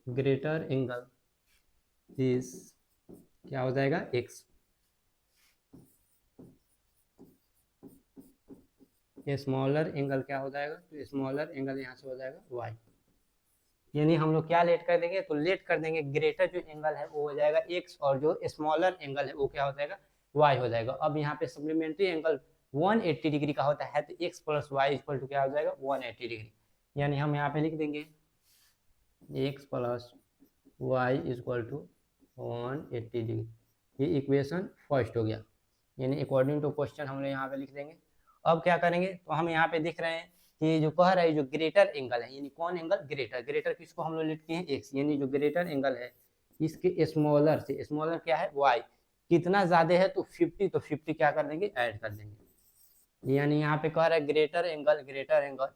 ग्रेटर एंगल इज क्या हो जाएगा x, स्मॉलर एंगल क्या हो जाएगा, तो स्मॉलर एंगल यहाँ से हो जाएगा y। यानी हम लोग क्या लेट कर देंगे, तो लेट कर देंगे ग्रेटर जो एंगल है वो हो जाएगा x, और जो स्मॉलर एंगल है वो क्या हो जाएगा y हो जाएगा। अब यहाँ पे सप्लीमेंट्री एंगल 180 डिग्री का होता है तो x plus Y equal to क्या हो जाएगा 180 डिग्री। यानी हम यहाँ पे लिख देंगे x plus Y equal to 180 degree. ये इक्वेशन फर्स्ट हो गया, यानी अकॉर्डिंग टू क्वेश्चन हम लोग यहाँ पे लिख देंगे। अब क्या करेंगे, तो हम यहाँ पे दिख रहे हैं कि जो कह रहा है जो ग्रेटर एंगल है, यानी कौन एंगल ग्रेटर, ग्रेटर किसको हम लोग लिखते हैं x, यानी जो ग्रेटर एंगल है इसके स्मॉलर से, स्मॉलर क्या है y, कितना ज्यादा है तो 50, तो 50 क्या कर देंगे ऐड कर देंगे। यानी यहाँ पे कह रहा है ग्रेटर एंगल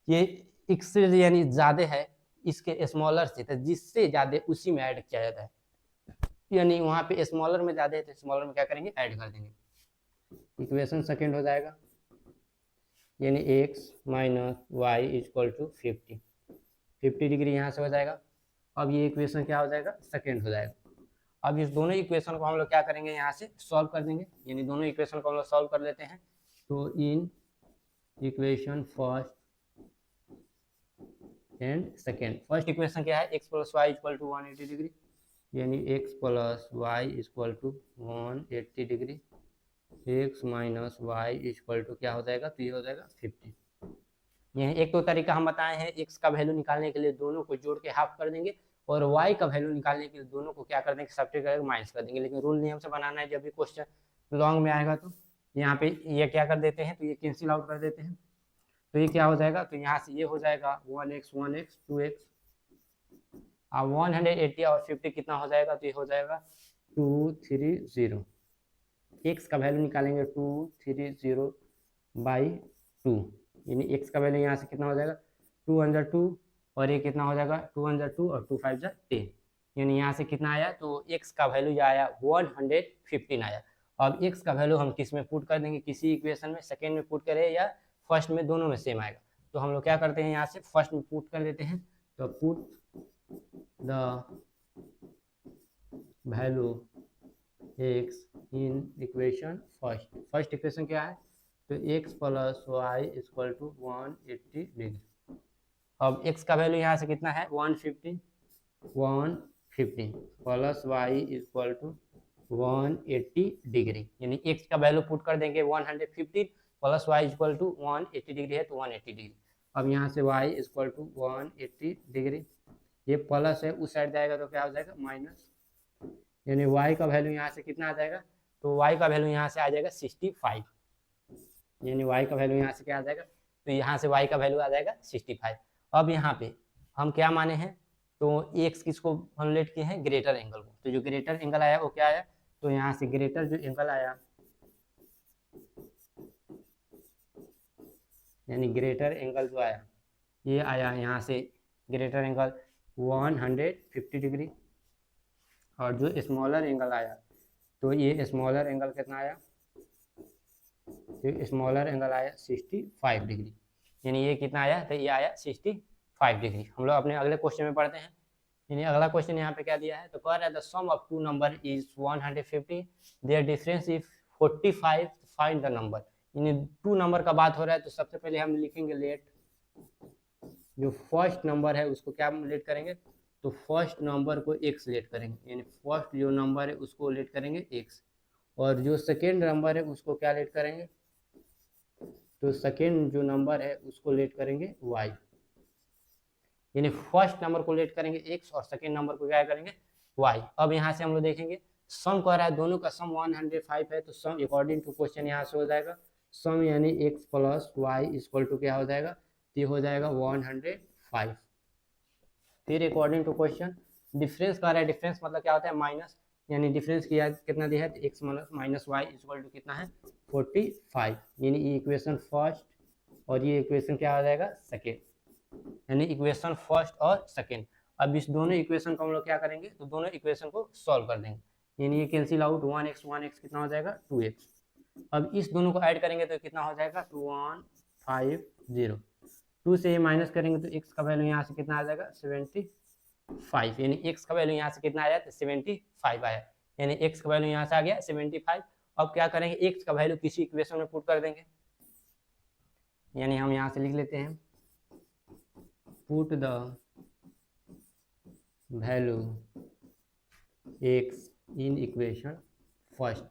ये x से यानी ज्यादा है इसके स्मॉलर से, तो जिससे ज्यादा उसी में ऐड किया जाता है, यानी वहाँ पे स्मॉलर में ज्यादा है तो स्मॉलर में क्या करेंगे ऐड कर देंगे। इक्वेशन सेकंड हो जाएगा, यानी x minus Y equal to 50 degree यहाँ से हो जाएगा। अब ये इक्वेशन क्या हो जाएगा सेकंड हो जाएगा। अब इस दोनों इक्वेशन को हम लोग क्या करेंगे यहाँ से सॉल्व कर देंगे, यानी दोनों इक्वेशन को हम लोग सॉल्व कर लेते हैं। तो इन equation first and second, first equation क्या है x plus Y equal to 180 degree, यानी x plus Y equal to 180 degree, x minus Y equal to क्या हो जाएगा, तो ये हो जाएगा 50। यह एक तो तरीका हम बताए हैं, x का वैल्यू निकालने के लिए दोनों को जोड़ के हाफ कर देंगे, और y का वैल्यू निकालने के लिए दोनों को क्या कर देंगे सब्ट्रैक्ट करके माइनस कर देंगे। लेकिन रूल नियम से बनाना है, जब भी क्वेश्चन लॉन्ग में आएगा तो यहाँ पे ये क्या कर देते हैं, तो ये कैंसिल आउट कर देते हैं, तो ये क्या हो जाएगा, तो यहाँ से ये हो जाएगा 1x 2x, अब 180 और 50 कितना हो जाएगा, तो ये हो जाएगा 230। x का वैल्यू निकालेंगे 230 बाई 2, यानी x का वैल्यू यहाँ से कितना हो जाएगा 202, और ये कितना हो जाएगा 202 और 2 5 10, यानी यहाँ से कितना आया, तो x का वैल्यू आया 115 आया। अब x का वैल्यू हम किस में पुट कर देंगे, किसी इक्वेशन में सेकेंड में पुट करें या फर्स्ट में, दोनों में सेम आएगा। तो हम लोग क्या करते हैं यहाँ से फर्स्ट में पुट कर देते हैं, तो put the value x in equation first equation क्या है, तो x plus Y equal to 180 degree. अब x का वैल्यू यहाँ से कितना है 115 plus Y equal to 180 degree, यानी x का वैल्यू पुट कर देंगे 115 plus Y equal to 180 degree है तो 180 डिग्री। अब यहाँ से y इक्वल टू 180 डिग्री, ये प्लस है उस साइड जाएगा तो क्या हो जाएगा माइनस, यानी y का वैल्यू यहाँ से कितना आ जाएगा, तो y का वैल्यू यहाँ से आ जाएगा 65, यानी y का वैल्यू यहाँ से क्या आ जाएगा, तो यहाँ से y का वैल्यू आ जाएगा 65। अब यहाँ पे हम क्या माने हैं, तो x किसको हम लेट किए हैं ग्रेटर एंगल को, तो जो ग्रेटर एंगल आया वो क्या आया, तो यहाँ से ग्रेटर जो एंगल आया, यानी ग्रेटर एंगल जो आया ये आया यहाँ से ग्रेटर एंगल 150 डिग्री, और जो स्मॉलर एंगल आया तो ये स्मॉलर एंगल कितना आया, तो स्मॉलर एंगल आया 65 डिग्री, यानी ये कितना आया, तो ये आया 65 डिग्री। हम लोग अपने अगले क्वेश्चन में पढ़ते हैं, यानी अगला क्वेश्चन यहाँ पे क्या दिया है, तो कह रहा है the sum of two number is 150, their difference is 45, find the number. यानी टू नंबर का बात हो रहा है, तो सबसे पहले हम लिखेंगे लेट, जो फर्स्ट नंबर है उसको क्या लेट करेंगे, तो फर्स्ट नंबर को x लेट करेंगे, यानी फर्स्ट जो नंबर है उसको लेट करेंगे x, और जो सेकेंड नंबर है उसको क्या लेट करेंगे, तो सेकेंड जो नंबर है उसको लेट करेंगे y, यानी फर्स्ट नंबर को लेट करेंगे x और सेकेंड नंबर को क्या करेंगे y। अब यहाँ से हम लोग देखेंगे सम कह रहा है, दोनों का सम 105 है, तो सम अकॉर्डिंग टू क्वेश्चन यहाँ से हो जाएगा सम, यानी x plus Y equal to क्या हो जाएगा, तो ये हो जाएगा 105। फिर अकॉर्डिंग टू क्वेश्चन डिफरेंस कह रहा है, डिफरेंस मतलब क्या होता है माइनस, यानी डिफरेंस किया कितना दिया है, तो x minus Y equal to कितना है 45, यानी ये इक्वेशन फर्स्ट और ये इक्वेशन क्या आ जाएगा सेकेंड, यानी इक्वेशन फर्स्ट और सेकेंड। अब इस दोनों इक्वेशन को हम लोग क्या करेंगे, तो दोनों इक्वेशन को सॉल्व कर देंगे, यानी ये कैंसिल आउट 1x कितना हो जाएगा 2x। अब इस दोनों को ऐड करेंगे तो कितना हो जाएगा 2150, 2 से ये माइनस करेंगे तो x का वैल्यू यहाँ से कितना आ जाएगा 75, यानी x का वैल्यू यहाँ से कितना आया तो 75 आया, यानी x का वैल्यू यहाँ से आ गया 75। अब क्या करेंगे, x का वैल्यू किसी इक्वेशन में पुट कर देंगे, यानी हम यहाँ से लिख लेते हैं put the value x in equation first,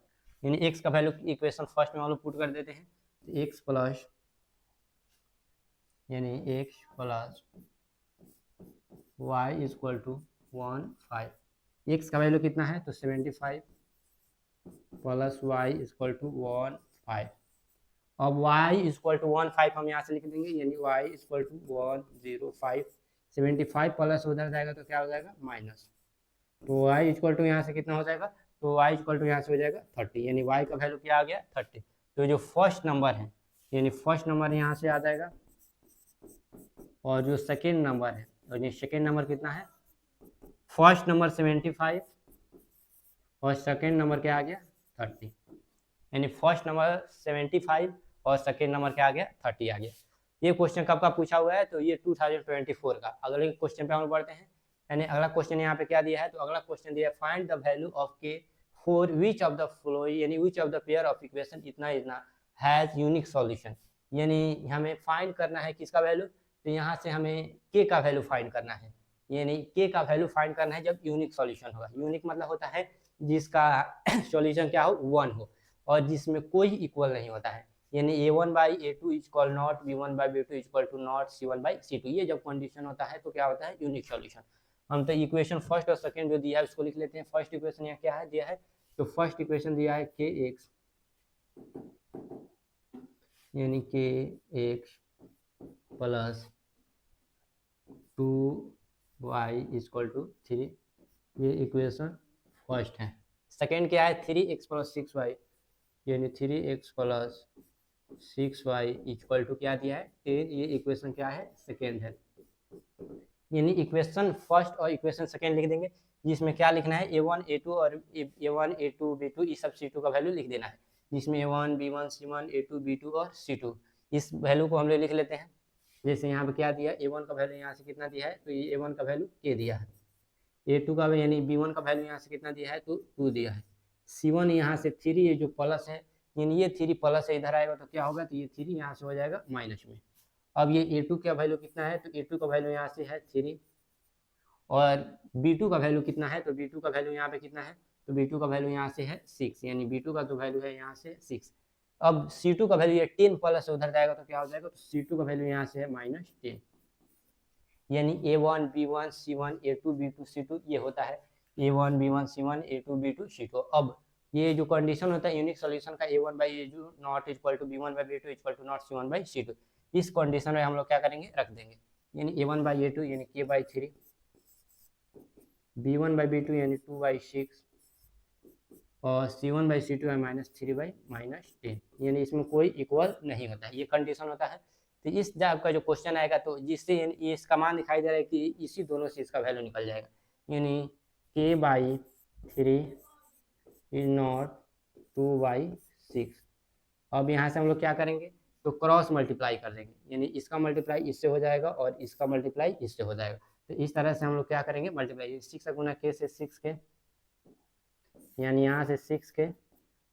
यानी x का वैल्यू इक्वेशन फर्स्ट में हम लोग पुट कर देते हैं, तो x प्लस यानी x plus y equal to 15, x का वैल्यू कितना है तो 75 प्लस y इक्वल टू 15। अब y इक्वल टू 15 हम यहाँ से लिख देंगे, यानी y इक्वल टू 105, 75 प्लस उधर जाएगा तो क्या हो जाएगा माइनस, तो y इक्वल टू यहाँ से कितना हो जाएगा, तो y इक्वल टू यहाँ से हो जाएगा 30, यानी y का वैल्यू क्या आ गया 30। तो जो फर्स्ट नंबर है, यानी फर्स्ट नंबर यहाँ से आ जाएगा, और जो सेकेंड नंबर है, और ये सेकेंड नंबर कितना है, फर्स्ट नंबर 75 और सेकेंड नंबर क्या आ गया 30, यानी फर्स्ट नंबर 75 और सेकेंड नंबर क्या आ गया 30 आ गया। ये क्वेश्चन कब का पूछा हुआ है, तो ये 2024 का। अगले क्वेश्चन पे हम बढ़ते हैं, यानी अगला क्वेश्चन यहाँ पे क्या दिया है, तो अगला क्वेश्चन दिया है find the value of K for which of the following, यानी which of the pair of equation इतना इतना हैज यूनिक सॉल्यूशन, यानी हमें फाइंड करना है किसका वैल्यू, तो यहाँ से हमें के का वैल्यू फाइंड करना है, यानी के का वैल्यू फाइंड करना है जब यूनिक सॉल्यूशन होगा। यूनिक मतलब होता है जिसका सॉल्यूशन क्या हो 1 हो और जिसमें कोई इक्वल नहीं होता है, यानी a1/a2 equal not b1/b2 equal to not c1/c2, ये जब कंडीशन होता है तो क्या होता है यूनिक सॉल्यूशन। हम तो इक्वेशन फर्स्ट और सेकंड जो दिया है उसको लिख लेते हैं। फर्स्ट इक्वेशन यहाँ क्या है दिया है, तो फर्स्ट इक्वेशन दिया है kx, यानी kx plus 2y equal to 3, ये इक्वेशन फर्स्ट है। सेकेंड क्या है 3x प्लस 6y, यानी 3x plus 6y equal to क्या दिया है 10, ये इक्वेशन क्या है सेकेंड है। यानी इक्वेशन फर्स्ट और इक्वेशन सेकेंड लिख देंगे, जिसमें क्या लिखना है a1 a2 और a1 a2 b2 इस सब c2 का वैल्यू लिख देना है, जिसमें a1 b1 c1 a2 b2 और c2 इस वैल्यू को हम लोग लिख लेते हैं। जैसे यहाँ पे क्या दिया a1 का वैल्यू यहाँ से कितना दिया है, तो ये a1 का वैल्यू a दिया है, a2 का यानी b1 का वैल्यू यहाँ से कितना दिया है तो 2 दिया है, c1 यहाँ से 3, ये जो प्लस है यानी ये 3 प्लस है इधर आएगा तो क्या होगा, तो ये 3 यहाँ से हो जाएगा माइनस में। अब ये a2 का वैल्यू कितना है, तो a2 का वैल्यू यहाँ से है 3 और b2 का वैल्यू कितना है, तो b2 का वैल्यू यहाँ पे कितना है, तो b2 का वैल्यू यहाँ से है 6, यानी b2 का जो वैल्यू है यहाँ से 6। अब c2 का वैल्यू ये 10 प्लस उधर जाएगा तो क्या हो जाएगा, तो c2 का वैल्यू यहाँ से है -10, यानी a1 b1 c1 a2 b2 c2 ये होता है a1 b1 c1 a2 b2 c2। अब ये जो कंडीशन होता है यूनिक सॉल्यूशन का a1/a2 not equal to b1/b2 equal to not c1/c2, इस कंडीशन में हम लोग क्या करेंगे रख देंगे, यानी a1/a2 यानी k/3, b1/b2 यानी 2/6 और c1/c2 है -3/10, यानी इसमें कोई इक्वल नहीं होता है, ये कंडीशन होता है। तो इस जब का जो क्वेश्चन आएगा तो जिससे ये इसका मान दिखाई दे रहा है कि इसी दोनों से इसका वैल्यू निकल जाएगा, यानी k/3 इज नॉट 2/6। अब यहाँ से हम लोग क्या करेंगे, तो क्रॉस मल्टीप्लाई कर देंगे, यानी इसका मल्टीप्लाई इससे हो जाएगा और इसका मल्टीप्लाई इससे हो जाएगा, तो इस तरह से हम लोग क्या करेंगे मल्टीप्लाई, 6 गुना k से 6 के, यानी यहाँ से 6 के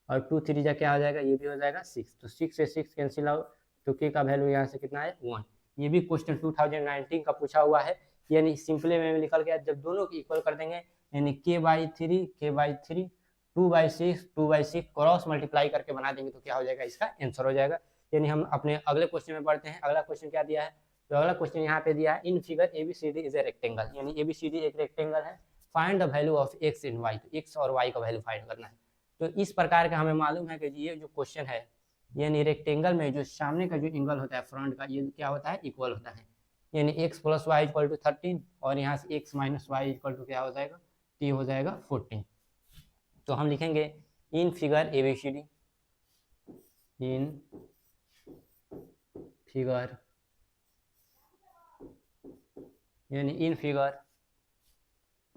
और 2 3 जा क्या हो जाएगा, ये भी हो जाएगा 6, तो 6 से 6 कैंसिल आउट, तो k का वैल्यू यहाँ से कितना है 1। ये भी क्वेश्चन 2019 का पूछा हुआ है, यानी सिंपली में निकल गया, जब दोनों को इक्वल कर देंगे यानी k/3 2/6 क्रॉस मल्टीप्लाई करके बना देंगे तो क्या हो जाएगा, इसका आंसर हो जाएगा। यानी हम अपने अगले क्वेश्चन में बढ़ते हैं। अगला क्वेश्चन क्या दिया है, तो अगला क्वेश्चन यहाँ पे दिया है in figure ABCD is a rectangle, यानी ABCD एक रेक्टेंगल है, find the value of x in y, तो x और y का वैल्यू फाइंड करना है। तो इस प्रकार का हमें मालूम है कि ये जो क्वेश्चन है यानी रेक्टेंगल में जो सामने का जो एंगल होता है फ्रंट का, ये क्या होता है इक्वल होता है, यानी x + y = 13 और यहाँ से x - y = क्या हो जाएगा, t हो जाएगा 14। तो हम लिखेंगे in figure ABCD, in figure यानी इन फिगर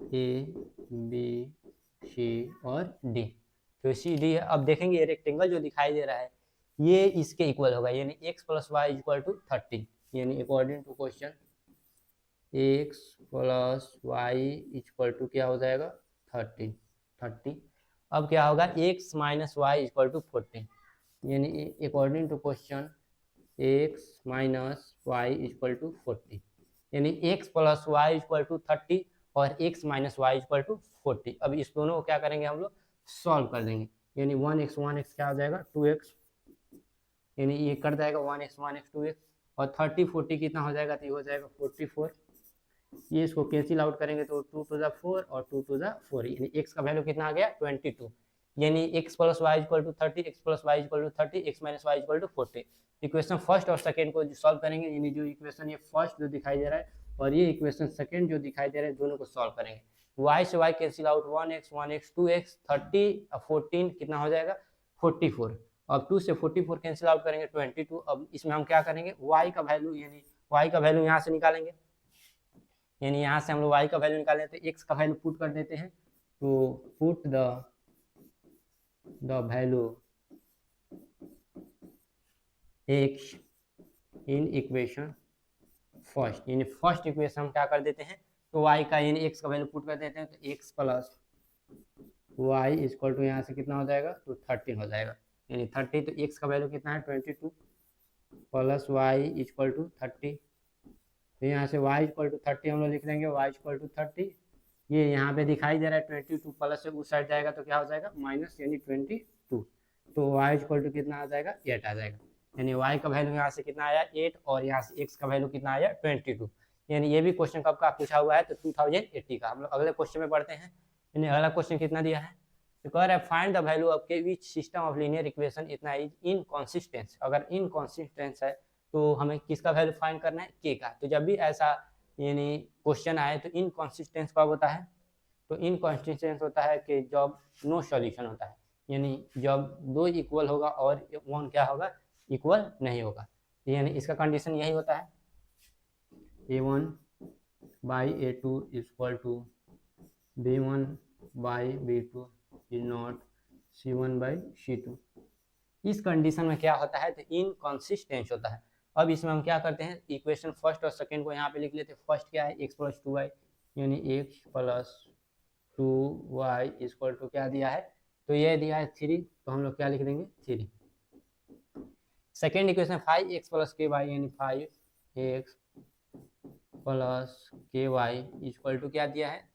ABC और D। तो CD है। अब देखेंगे ये रेक्टेंगल जो दिखाई दे रहा है ये इसके इक्वल होगा, यानी x + y = 30, यानी according to question x + y = क्या हो जाएगा 30। अब क्या होगा x - y = 40, यानी according to question x - y = 40, यानी x + y = 30 और x - y = 40। अब इस दोनों को क्या करेंगे हम लोग सॉल्व कर देंगे, यानी 1x क्या हो जाएगा 2x, यानी ये कट जाएगा 1x 2x, और 30 40 कितना हो जाएगा तो ये हो जाएगा 44। ये इसको कैंसिल आउट करेंगे तो 2 to the 4 और 2 to the 4, यानी x का वैल्यू कितना आ गया 22, यानी x + y = 30, x + y = 30, x - y = 40। Equation first और सेकंड को जो सॉल्व करेंगे, यानी जो इक्वेशन ये फर्स्ट जो दिखाई दे रहा है और ये इक्वेशन सेकंड जो दिखाई दे रहा है दोनों को सॉल्व करेंगे। y से y cancel out 1x 2x 30 14 कितना हो जाएगा 44। अब 2 से 44 कैंसिल आउट करेंगे 22। अब इसमें हम क्या करेंगे y का वैल्यू, यानी y का वैल्यू यहाँ से निकालेंगे, यानी यहाँ से हम लोग y का वैल्यू निकालें तो x का वैल्यू पुट कर देते हैं, तो put the value x in equation first, यानी फर्स्ट इक्वेशन हम क्या कर देते हैं तो y का यानी x का वैल्यू पुट कर देते हैं, तो x + y = यहाँ से कितना हो जाएगा तो 13 हो जाएगा, यानी 30, तो x का वैल्यू कितना है 22 + y = 30, तो यहाँ से y = 30 हम लोग लिख देंगे, y = 30, ये यहाँ पे दिखाई दे रहा है 22 प्लस से उस साइड जाएगा तो क्या हो जाएगा माइनस, यानी 22, तो y = कितना आ जाएगा 8 आ जाएगा, यानी y का वैल्यू यहाँ से कितना आया 8 और यहाँ से x का वैल्यू कितना आया 22, यानी ये भी क्वेश्चन कब का पूछा हुआ है तो 2080 का। हम लोग अगले क्वेश्चन में पढ़ते हैं, यानी अगला क्वेश्चन कितना दिया है तो कह रहा है फाइंड द वैल्यू ऑफ के which system of linear equation इतना इज इनकॉन्सिस्टेंस। अगर इनकॉन्सिस्टेंस है तो हमें किसका वैल्यू फाइंड करना है के का। तो जब भी ऐसा यानी क्वेश्चन आए तो इनकॉन्सिस्टेंस कब होता है तो इनकॉन्सिस्टेंस होता है कि जब नो सॉल्यूशन होता है, यानी जब दो इक्वल होगा और वन क्या होगा इक्वल नहीं होगा, यानी इसका कंडीशन यही होता है a1/a2 = b1/b2 is not c1/c2। इस कंडीशन में क्या होता है तो इनकॉन्सिस्टेंस होता है। अब इसमें हम क्या करते हैं इक्वेशन फर्स्ट और सेकंड को यहाँ पे लिख लेते हैं। फर्स्ट क्या है x + 2y, यानी x + 2y = क्या दिया है तो ये दिया है 3, तो हम लोग क्या लिख देंगे 3। सेकेंड इक्वेशन 5x + ky, यानी 5x + ky = क्या दिया है,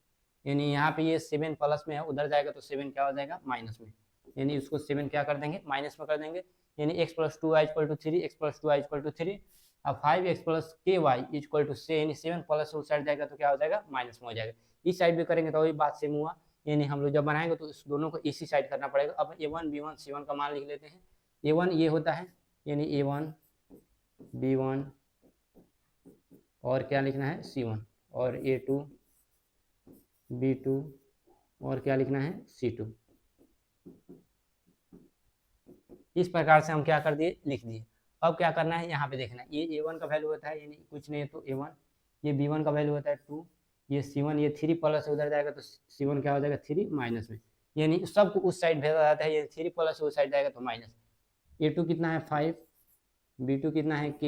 यानी यहाँ पे ये 7 प्लस में है, उधर जाएगा तो 7 क्या हो जाएगा माइनस में, यानी उसको 7 क्या कर देंगे माइनस में कर देंगे, यानी x + 2y = 3, x + 2y = 3। अब 5x + ky = से, यानी 7 प्लस उस साइड जाएगा तो क्या हो जाएगा माइनस में हो जाएगा। इस साइड भी करेंगे तो वही बात सेम हुआ, यानी हम लोग जब बनाएंगे तो इस दोनों को इसी साइड करना पड़ेगा। अब a1 b1 c1 का मान लिख लेते हैं। a1 ये होता है, यानी a1 b1 और क्या लिखना है c1, और a2 b2 और क्या लिखना है c2। इस प्रकार से हम क्या कर दिए लिख दिए। अब क्या करना है यहाँ पे देखना है, ये a1 का वैल्यू होता है, यानी कुछ नहीं है तो a1, ये b1 का वैल्यू होता है 2, ये c1, ये 3 प्लस से उधर जाएगा तो c1 क्या हो जाएगा 3 माइनस में, यानी सबको उस साइड भेजा जाता है, ये 3 प्लस से उस साइड जाएगा तो माइनस। a2 कितना है 5, b2 कितना है k,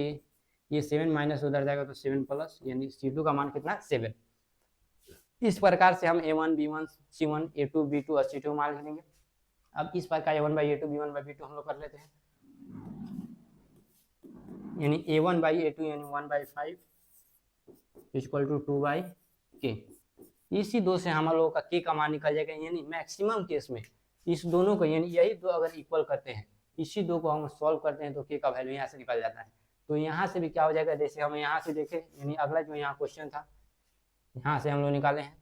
ये 7 माइनस उधर जाएगा तो 7 प्लस, यानी c2 का मान कितना 7। इस प्रकार से हम a1 b1 c1 a2 b2 और c2 मान लिख लेंगे। अब इस प्रकार a1/a2 b1/b2 हम लोग कर लेते हैं, यानी a1/a2 यानी 1/5 = 2/k। इसी दो से हम लोगों का k का मान निकल जाएगा, यानी मैक्सिमम केस में इस दोनों को, यानी यही दो अगर इक्वल करते हैं, इसी दो को हम सॉल्व करते हैं तो k का वैल्यू यहाँ से निकल जाता है। तो यहाँ से भी क्या हो जाएगा, जैसे हम यहाँ से देखें, यानी अगला जो यहाँ क्वेश्चन था यहाँ से हम लोग निकाले हैं,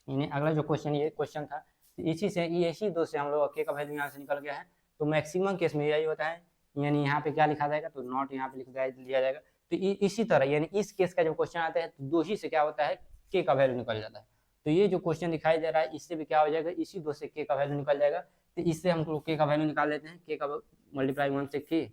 यानी अगला जो क्वेश्चन ये क्वेश्चन था इसी से, इसी दो से हम लोग k का वैल्यू यहाँ से निकल गया है। तो मैक्सिमम केस में यही होता है, यानी यहाँ पे क्या लिखा जाएगा तो नॉट यहाँ पे लिया जाएगा। तो इसी तरह यानी इस केस का जब क्वेश्चन आता है तो दो ही से क्या होता है k का वैल्यू निकल जाता है। तो ये जो क्वेश्चन दिखाई दे रहा है इससे भी क्या हो जाएगा, इसी 2 से k का वैल्यू निकल जाएगा। तो इससे हम लोग k का वैल्यू निकाल लेते हैं, k का मल्टीप्लाई 1 से k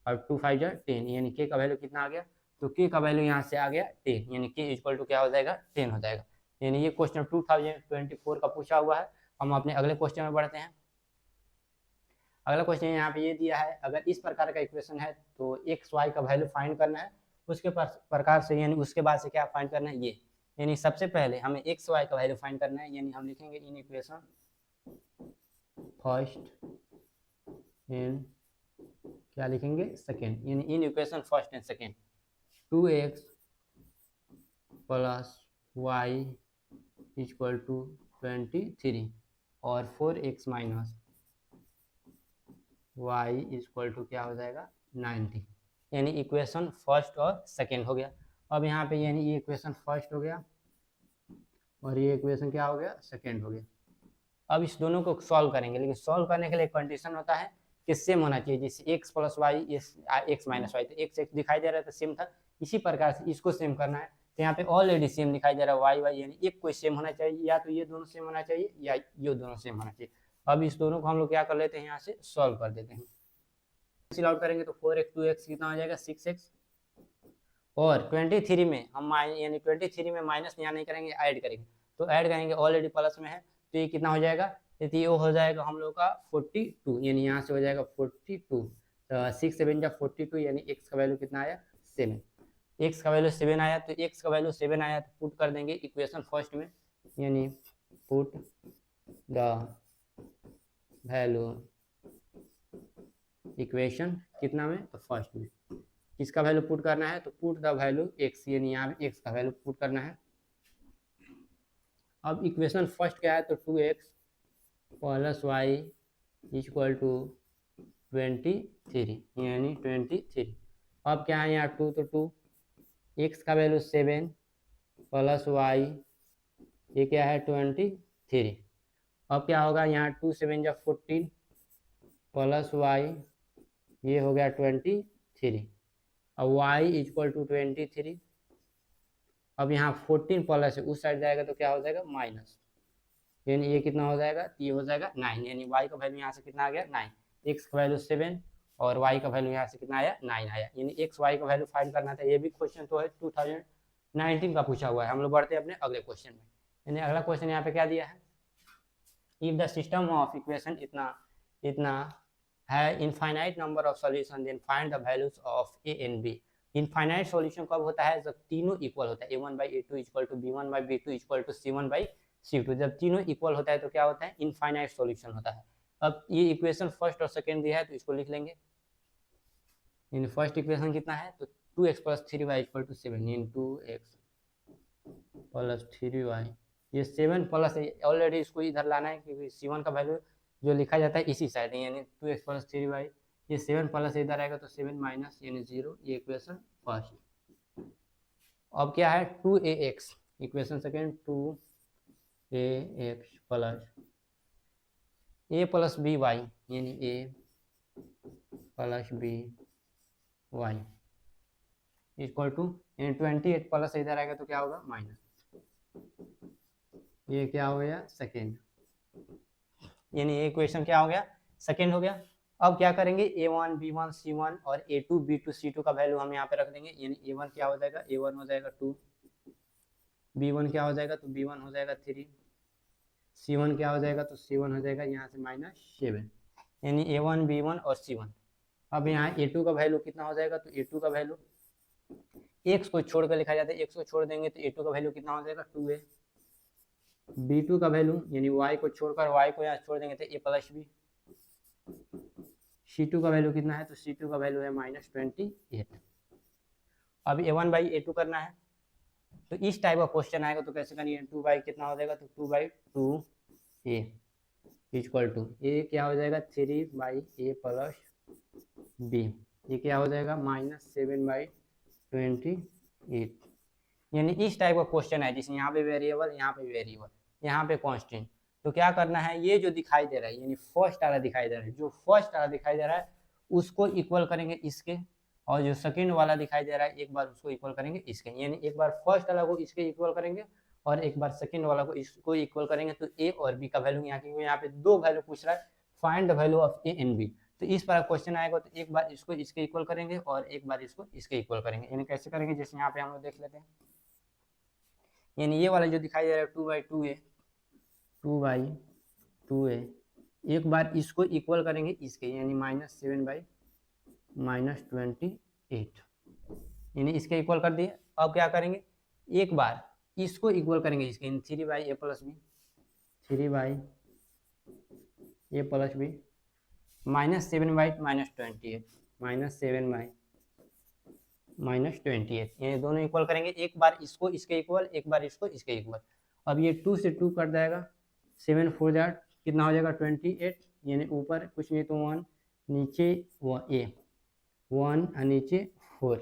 और 2 5 10, यानी k का वैल्यू कितना आ गया, तो k का वैल्यू यहाँ से आ गया 10, यानी k इक्वल टू क्या हो जाएगा 10 हो जाएगा। यानी ये क्वेश्चन 2024 का पूछा हुआ है। हम अपने अगले क्वेश्चन में बढ़ते हैं। अगला क्वेश्चन यहाँ पे ये दिया है, अगर इस प्रकार का इक्वेशन है तो एक्स वाई का वैल्यू फाइंड करना है, उसके प्रकार से यानी उसके बाद से क्या फाइंड करना है ये, यानी सबसे पहले हमें एक्स वाई का वैल्यू फाइंड करना है, यानी हम लिखेंगे इन इक्वेशन फर्स्ट एंड क्या लिखेंगे सेकेंड, यानी इन equation first and second 2x plus Y equal to 23 और 4x minus y equal to क्या हो जाएगा 90, यानी इक्वेशन फर्स्ट और सेकेंड हो गया। अब यहाँ पे यानी ये इक्वेशन फर्स्ट हो गया और ये इक्वेशन क्या हो गया सेकेंड हो गया। अब इस दोनों को सॉल्व करेंगे, लेकिन सॉल्व करने के लिए कंडीशन होता है कि सेम होना चाहिए, जैसे x plus y x minus y, तो x दिखाई दे रहा था सेम था, इसी प्रकार से इसको सेम करना है। तो यहाँ पे ऑलरेडी सेम दिखाई दे रहा है वाई वाई, यानी एक कोई सेम होना चाहिए, या तो ये दोनों सेम होना चाहिए या ये दोनों सेम होना चाहिए। अब इस दोनों को हम लोग क्या कर लेते हैं, यहाँ से सॉल्व कर देते हैं। कैंसिल आउट करेंगे तो 4x 2x कितना हो जाएगा 6x, और 23 में हम यानी 23 में माइनस यहाँ नहीं करेंगे, ऐड करेंगे, तो ऐड करेंगे ऑलरेडी प्लस में है, तो ये कितना हो जाएगा, तो ये हो जाएगा हम लोग का 42, यानी यहाँ से हो जाएगा 42, तो 6 7 जा 42, यानी x का वैल्यू कितना आया 7, x का वैल्यू 7 आया, तो x का वैल्यू 7 आया तो पुट कर देंगे इक्वेशन फर्स्ट में, यानी पुट द वैल्यू इक्वेशन कितना में, तो फर्स्ट में। किसका वैल्यू पुट करना है, तो पुट द वैल्यू x, यानी यहाँ पे x का वैल्यू पुट करना है। अब इक्वेशन फर्स्ट क्या है, तो 2x plus Y equal to 23, यानी 23। अब क्या है यहाँ 2, तो 2 x का वैल्यू 7 प्लस वाई ये क्या है 23। अब क्या होगा यहाँ 2 7 जा 14 प्लस वाई ये हो गया 23। अब y इक्वल टू 23। अब यहाँ 14 प्लस है, उस साइड जाएगा तो क्या हो जाएगा माइनस, यानी ये कितना हो जाएगा, ये हो जाएगा 9, यानी y का वैल्यू यहाँ से कितना आ गया 9, x का वैल्यू 7 और y का वैल्यू यहाँ से कितना आया 9 आया, यानी x y का वैल्यू फाइंड करना था। ये भी क्वेश्चन तो है 2019 का पूछा हुआ है। हम लोग बढ़ते हैं अपने अगले क्वेश्चन में, यानी अगला क्वेश्चन यहाँ पे क्या दिया है, if the system of equation इतना है infinite number of solution then find the values of a and b। Infinite solution कब होता है, जब तीनों इक्वल होता है, a1 by a2 equal to b1 by b2 equal to c1 by c2। जब तीनों इक्वल होता है तो क्या होता है, इनफाइनाइट सॉल्यूशन होता है। अब ये इक्वेशन फर्स्ट और सेकेंड दिया है तो इसको लिख लेंगे। इन फर्स्ट इक्वेशन कितना है, तो 2x plus 3y equal to 7, in 2x plus 3y, ये 7 प्लस ऑलरेडी इसको इधर लाना है क्योंकि c1 का वैल्यू जो लिखा जाता है इसी साइड है, यानी 2x प्लस 3y, ये 7 प्लस इधर आएगा तो 7 माइनस यानी 0, ये इक्वेशन फर्स्ट। अब क्या है 2ax, equation second 2ax plus a plus b y, यानी a plus b y equal to, यानी 28 प्लस इधर आएगा तो क्या होगा माइनस, ये क्या हो गया सेकेंड, यानी ये इक्वेशन क्या हो गया सेकेंड हो गया। अब क्या करेंगे a1 b1 c1 और a2 b2 c2 का वैल्यू हम यहाँ पे रख देंगे, यानी a1 क्या हो जाएगा, a1 हो जाएगा 2, b1 क्या हो जाएगा, तो b1 हो जाएगा 3, c1 क्या हो जाएगा, तो c1 हो जाएगा यहाँ से -7, यानी a1 b1 और c1। अब यहाँ a2 का वैल्यू कितना हो जाएगा, तो a2 का वैल्यू x को छोड़ कर लिखा जाता है, x को छोड़ देंगे तो a2 का वैल्यू कितना हो जाएगा 2a, b2 का वैल्यू यानी y को छोड़कर y को यहाँ छोड़ देंगे तो a प्लस बी, c2 का वैल्यू कितना है, तो c2 का वैल्यू है -28। अब a1 बाई a2 करना है, तो इस टाइप का क्वेश्चन आएगा तो कैसे करिए, 2 बाई कितना हो जाएगा, तो 2 by 2a equal to a क्या हो जाएगा 3 बाई a प्लस b, ये क्या हो जाएगा -7 बाई 28, यानी इस टाइप का क्वेश्चन है जिसमें यहाँ पे वेरिएबल, यहाँ पे वेरिएबल, यहाँ पे कांस्टेंट। तो क्या करना है, ये जो दिखाई दे रहा है यानी फर्स्ट वाला दिखाई दे रहा है, जो फर्स्ट वाला दिखाई दे रहा है उसको इक्वल करेंगे इसके, और जो सेकंड वाला दिखाई दे रहा है एक बार उसको इक्वल करेंगे इसके, यानी एक बार फर्स्ट वाला को इसके इक्वल करेंगे और एक बार सेकंड वाला को इसको इक्वल करेंगे तो ए और बी का वैल्यू यहाँ की यहाँ पे दो वैल्यू पूछ रहा है, find the value of a and b. तो इस पर क्वेश्चन आएगा तो एक बार इसको इसके इक्वल करेंगे और एक बार इसको इसके इक्वल करेंगे। यानी कैसे करेंगे, जैसे यहाँ पे हम लोग देख लेते हैं, यानी ये वाला जो दिखाई दे रहा है 2/2a 2/2a, एक बार इसको इक्वल करेंगे इसके, यानी -7/-28, यानी इसके इक्वल कर दिए। अब क्या करेंगे, एक बार इसको इक्वल करेंगे इसके, 3/a + b 3/a + b -7/-28 ये दोनों इक्वल करेंगे। एक बार इसको इसके इक्वल, एक बार इसको इसके इक्वल। अब ये 2 से 2 कट जाएगा, 7 4 जा कितना हो जाएगा 28, यानी ऊपर कुछ नहीं तो 1, नीचे 1 और नीचे 4।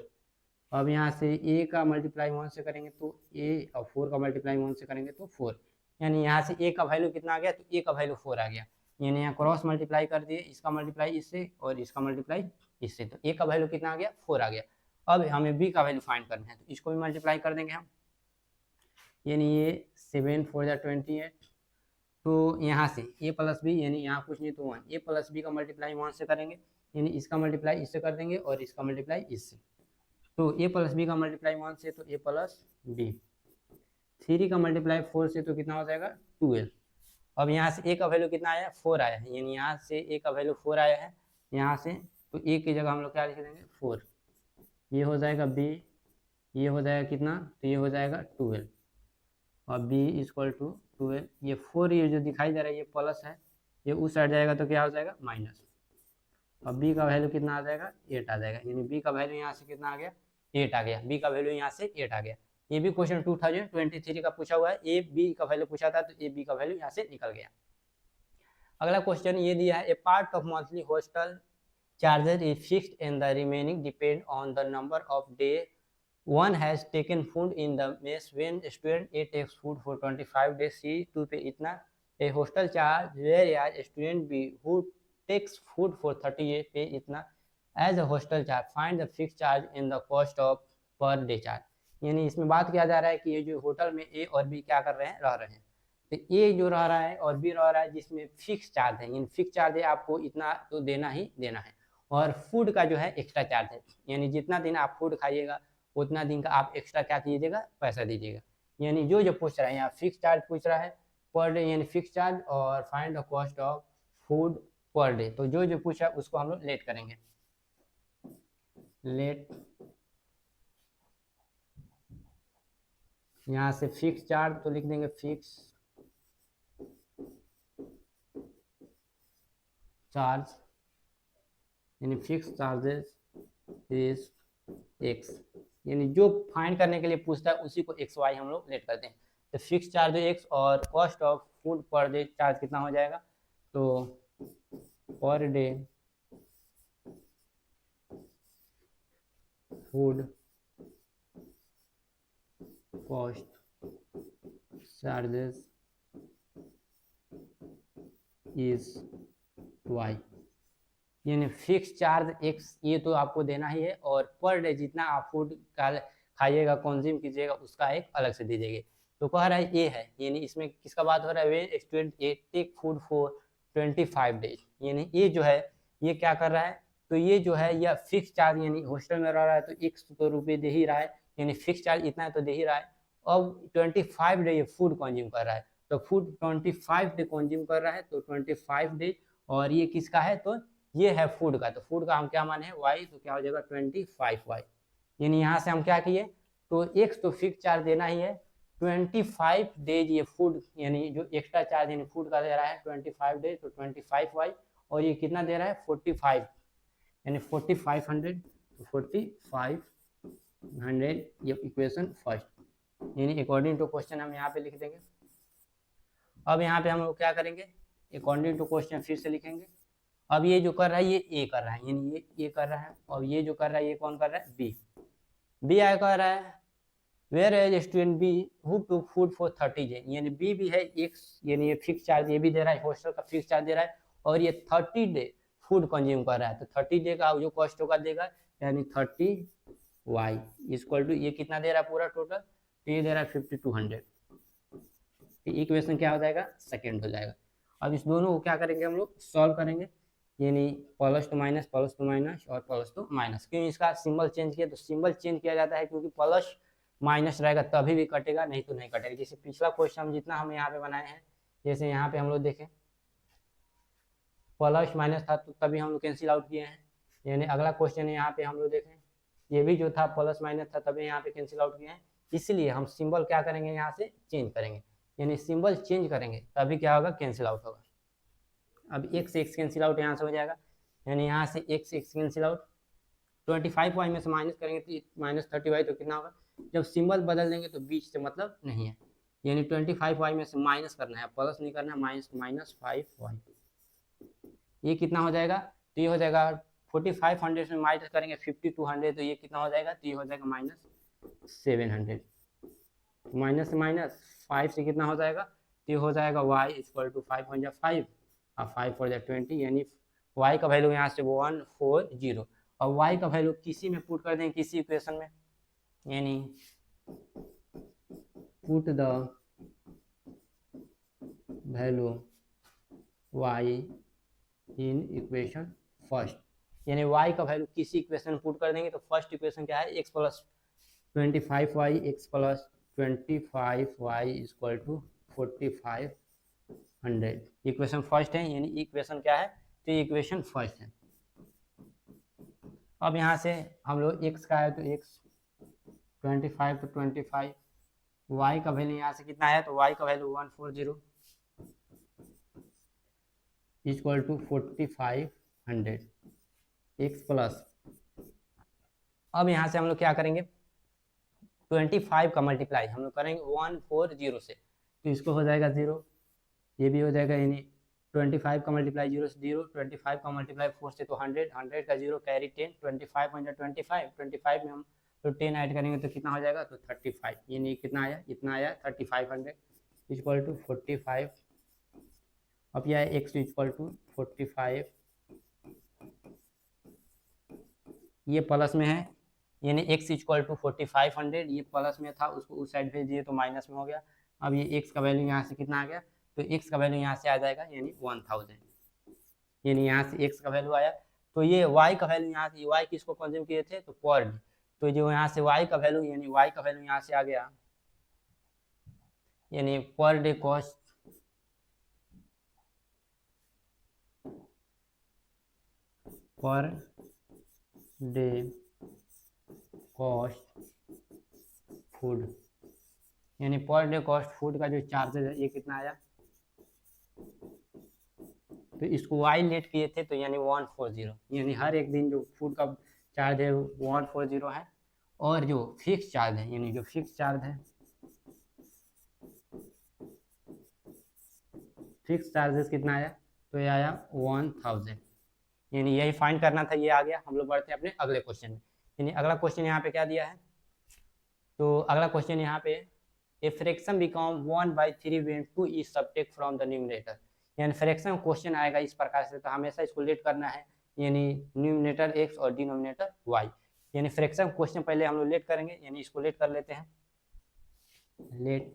अब यहाँ से a का मल्टीप्लाई 1 से करेंगे तो a और 4 का मल्टीप्लाई 1 से करेंगे तो 4, यानी यहाँ से a का वैल्यू कितना आ गया, तो a का वैल्यू 4 आ गया। यानी यहाँ क्रॉस मल्टीप्लाई कर दिए, इसका मल्टीप्लाई इससे और इसका मल्टीप्लाई इससे, तो a का वैल्यू कितना आ गया 4 आ गया। अब हमें b का वैल्यू फाइंड करना है, तो इसको भी मल्टीप्लाई कर देंगे हम, यानी ये 7 4 जा 28, तो यहाँ से a + b, यानी यहाँ कुछ नहीं तो 1, a + b का मल्टीप्लाई 1 से करेंगे, यानी इसका मल्टीप्लाई इससे कर देंगे और इसका मल्टीप्लाई इससे, तो a + b का मल्टीप्लाई 1 से तो a + b, 3 का मल्टीप्लाई 4 से तो कितना हो जाएगा 12। अब यहाँ से a का वैल्यू कितना आया 4 आया है, यानी यहाँ से a का वैल्यू 4 आया है यहाँ से, तो a की जगह हम लोग क्या लिख देंगे 4, ये हो जाएगा b, ये हो जाएगा कितना, तो ये हो जाएगा 12 और b = 12। ये 4 ये जो दिखाई दे रहा है ये प्लस है, ये उस साइड जाएगा तो क्या हो जाएगा माइनस, और b का वैल्यू कितना आ जाएगा 8 आ जाएगा, यानी b का वैल्यू यहाँ से कितना आ गया 8 आ गया, b का वैल्यू यहाँ से 8 आ गया। ये भी क्वेश्चन 2023 का पूछा हुआ है, a b का वैल्यू पूछा था तो a b का वैल्यू यहाँ से निकल गया। अगला क्वेश्चन ये दिया है, a part of monthly hostel charges is fixed and the remaining depend on the number of day one has taken food in the mess. When student A takes food for 25 days, she to pay itna a hostel charge, whereas student B who takes food for 30 days pay itna as a hostel charge. Find the fixed charge in the cost of per day charge. यानी इसमें बात किया जा रहा है कि ये जो होटल में A और B क्या कर रहे हैं, रह रहे हैं, तो A जो रह रहा है और B रह रहा है जिसमें फिक्स चार्ज है, यानी फिक्स चार्ज है आपको इतना तो देना ही देना है, और फूड का जो है एक्स्ट्रा चार्ज है, यानी जितना दिन आप फूड खाइएगा उतना दिन का आप एक्स्ट्रा क्या कीजिएगा पैसा दीजिएगा। यानी जो पूछ रहा है यहाँ फिक्स चार्ज पूछ रहा है पर डे, यानी फिक्स चार्ज, और find the cost of food per day, तो जो पूछा उसको हम लोग लेट करेंगे, लेट, यहाँ से फिक्स चार्ज तो लिख देंगे फिक्स चार्ज, यानी फिक्स चार्जेस इज एक्स, यानी जो फाइंड करने के लिए पूछता है उसी को एक्स वाई हम लोग लेट करते हैं, तो फिक्स चार्ज एक्स और cost of food per day charge कितना हो जाएगा, तो per day food cost charges is y, यानी फिक्स चार्ज एक्स ये तो आपको देना ही है, और पर डे जितना आप फूड का खाइएगा कंज्यूम कीजिएगा उसका एक अलग से दीजिएगा। तो कह रहा है ये है, यानी इसमें किसका बात हो रहा है, वे student a take food for 25 days, यानी ये जो है ये क्या कर रहा है, तो ये जो है यह फिक्स चार्ज, यानी हॉस्टल में रह रहा है तो 100 रुपये दे ही रहा है, यानी फिक्स चार्ज इतना है तो दे ही रहा है। अब 25 डे ये फूड कंज्यूम कर रहा है, तो फूड 25 डे कंज्यूम कर रहा है, तो 25 डे, और ये किसका है, तो ये है फूड का, तो फूड का हम क्या माने हैं वाई, तो क्या हो जाएगा 25y, यानी यहाँ से हम क्या किए, तो एक्स तो फिक्स चार्ज देना ही है, 25 डेज ये फूड, यानी जो एक्स्ट्रा चार्ज यानी फूड का दे रहा है 25 डेज, तो 25y, और ये कितना दे रहा है 45, यानी 4500, 4500 ये इक्वेशन फर्स्ट, यानी अकॉर्डिंग टू क्वेश्चन हम यहाँ पे लिख देंगे। अब यहाँ पे हम लोग क्या करेंगे, अकॉर्डिंग टू क्वेश्चन फिर से लिखेंगे। अब ये जो कर रहा है ये ए कर रहा है, यानी ये कर रहा है, और ये जो कर रहा है ये कौन कर रहा है, बी आया कर रहा है, where as student b who took food for 30 day, यानी बी भी है एक, यानी ये फिक्स चार्ज ये भी दे रहा है, हॉस्टल का फिक्स चार्ज दे रहा है, और ये 30 डे फूड कंज्यूम कर रहा है, तो 30 डे का जो कॉस्ट होगा देगा, यानी 30y इक्वल टू ये कितना दे रहा है पूरा टोटल, तो ये दे रहा है 5200, तो इक्वेशन क्या हो जाएगा, सेकेंड हो जाएगा। अब इस दोनों को क्या करेंगे हम लोग, सॉल्व करेंगे, यानी प्लस टू माइनस और प्लस टू माइनस। क्यों इसका सिंबल चेंज किया, तो सिंबल चेंज किया जाता है क्योंकि प्लस माइनस रहेगा तभी भी कटेगा, नहीं तो नहीं कटेगा। जैसे पिछला क्वेश्चन जितना हम यहाँ पे बनाए हैं, जैसे यहाँ पे हम लोग देखें प्लस माइनस था तो तभी हम लोग कैंसिल आउट किए हैं, यानी अगला क्वेश्चन है यहाँ पे हम लोग देखें, ये भी जो था प्लस माइनस था तभी यहाँ पे कैंसिल आउट किए हैं। इसलिए हम सिंबल क्या करेंगे, यहाँ से चेंज करेंगे, यानी सिंबल चेंज करेंगे तभी क्या होगा, कैंसिल आउट होगा। अब एक से एक्स कैंसिल आउट यहाँ से हो जाएगा, यानी यहाँ से एक से एक्स कैंसिल आउट। 25y में से माइनस करेंगे तो -30y, तो कितना होगा, जब सिंबल बदल देंगे तो बीच से मतलब नहीं है, यानी 25y में से माइनस करना है, प्लस नहीं करना है, -5y। ये कितना हो जाएगा, तो ये हो जाएगा 4500 में माइनस करेंगे 5200, तो ये कितना हो जाएगा, तो ये हो जाएगा -700। माइनस से माइनस 5 से कितना हो जाएगा, तो ये हो जाएगा y = 5 हो जाए 5 और 5 4 20, यानी y का वैल्यू यहाँ से 140, और y का वैल्यू किसी में पुट कर देंगे, किसी इक्वेशन में, यानी put the value y in equation first, यानी y का वैल्यू किसी इक्वेशन में पुट कर देंगे। तो फर्स्ट इक्वेशन क्या है, x + 25y = 4500 इक्वेशन फर्स्ट है, यानी इक्वेशन क्या है, तो इक्वेशन फर्स्ट है। अब यहाँ से हम लोग x का है तो x 25 तो 25, y का वैल्यू यहाँ से कितना है, तो y का वैल्यू 140 = 4500 x प्लस, अब यहाँ से हम लोग क्या करेंगे, 25 का मल्टीप्लाई हम लोग करेंगे 140 से, तो इसको हो जाएगा 0, ये भी हो जाएगा, यानी 25 का मल्टीप्लाई 0 से 0, 25 का मल्टीप्लाई 4 से तो 100, 100 का 0 कैरी 10, 25 में 25 में हम तो 10 ऐड करेंगे तो कितना हो जाएगा, तो 35, यानी कितना आया, इतना आया 3500 = 45। अब यह है x = 45, ये प्लस में है, यानी x = 4500, ये प्लस में था उसको उस साइड भेज दिए तो माइनस में हो गया। अब ये x का वैल्यू यहाँ से कितना आ गया, तो x का वैल्यू यहाँ से आ जाएगा, यानी 1000, यानी यहाँ से x का वैल्यू आया। तो ये y का वैल्यू यहाँ से, y किसको कंज्यूम किए थे, तो पर डे, तो जो यहाँ से y का वैल्यू, यानी y का वैल्यू यहाँ से आ गया, यानी पर डे कॉस्ट फूड, यानी पर डे कॉस्ट फूड का जो चार्जेस है ये कितना आया, तो इसको y लेट किए थे तो यानी 140, यानी हर एक दिन जो फूड का चार्ज है 140 है, और जो फिक्स चार्ज है, यानी जो फिक्स चार्ज है, फिक्स चार्जेस कितना आया, तो ये आया 1000, यानी यही फाइंड करना था, ये आ गया। हम लोग बढ़ते हैं अपने अगले क्वेश्चन में, यानी अगला क्वेश्चन यहाँ पे क्या दिया है, तो अगला क्वेश्चन यहाँ पे a fraction become 1/3 when 2 is subtract from the numerator, यानी फ्रैक्शन क्वेश्चन आएगा इस प्रकार से, तो हमेशा इसको लेट करना है, यानी न्यूमरेटर x और डिनोमिनेटर y, यानी फ्रैक्शन क्वेश्चन पहले हम लोग लेट करेंगे, यानी इसको लेट कर लेते हैं, लेट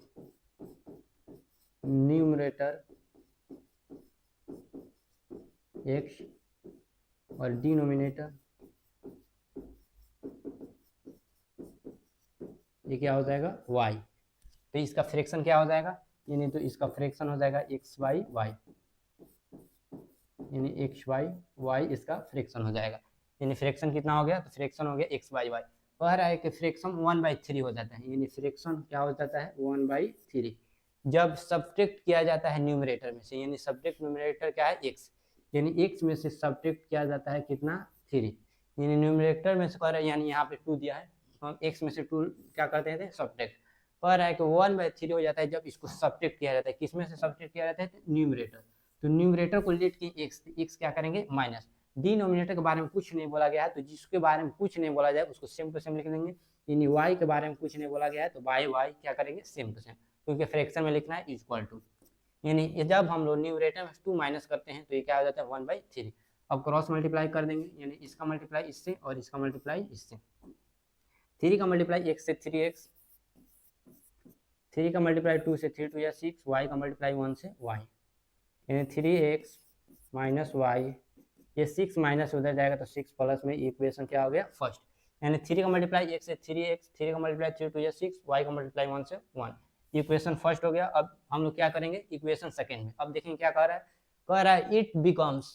न्यूमरेटर x और डिनोमिनेटर, ये क्या हो जाएगा, y, तो इसका फ्रैक्शन क्या हो जाएगा, यानी तो इसका फ्रैक्शन हो जाएगा x/y, यानी x/y इसका फ्रैक्शन हो जाएगा, यानी फ्रैक्शन कितना हो गया, तो फ्रैक्शन हो गया x/y। कह रहा है कि फ्रैक्शन 1/3 हो जाता है, यानी फ्रैक्शन क्या हो जाता है 1/3 जब सब्ट्रैक्ट किया जाता है न्यूमरेटर में से, यानी सब्ट्रैक्ट न्यूमरेटर क्या है x, यानी x में से सब्ट्रैक्ट किया जाता है कितना 3, यानी न्यूमरेटर में से कह रहा है, यानी यहाँ पे 2 दिया है, हम x में से 2 क्या करते हैं सब्ट्रैक्ट, कह रहा है कि 1/3 हो जाता है जब इसको सब्ट्रैक्ट किया जाता है, किसमें से सब्ट्रैक्ट किया जाता है, तो न्यूमरेटर, तो न्यूमरेटर को लेट की x क्या करेंगे माइनस, डिनोमिनेटर के बारे में कुछ नहीं बोला गया है, तो जिसके बारे में कुछ नहीं बोला जाए उसको सेम टू सेम लिख देंगे, यानी y के बारे में कुछ नहीं बोला गया है तो y क्या करेंगे सेम टू सेम, क्योंकि फ्रैक्शन में लिखना है इक्वल टू, यानी जब हम लोग न्यूमरेटर में 2 माइनस करते हैं तो ये क्या हो जाता है 1/3। अब क्रॉस मल्टीप्लाई कर देंगे, यानी इसका मल्टीप्लाई इससे और इसका मल्टीप्लाई इससे, 3 का मल्टीप्लाई x से 3x 3 का मल्टीप्लाई 2 से 3 2 या 6, y का मल्टीप्लाई 1 से y, यानी 3x माइनस वाई, ये 6 माइनस उधर जाएगा तो 6 प्लस में इक्वेशन क्या हो गया फर्स्ट, यानी 3 का मल्टीप्लाई 1 से 3x, 3 का मल्टीप्लाई 3 2 या 6, y का मल्टीप्लाई 1 से 1, इक्वेशन फर्स्ट हो गया। अब हम लोग क्या करेंगे इक्वेशन सेकेंड में। अब देखेंगे क्या कह रहा है इट बिकम्स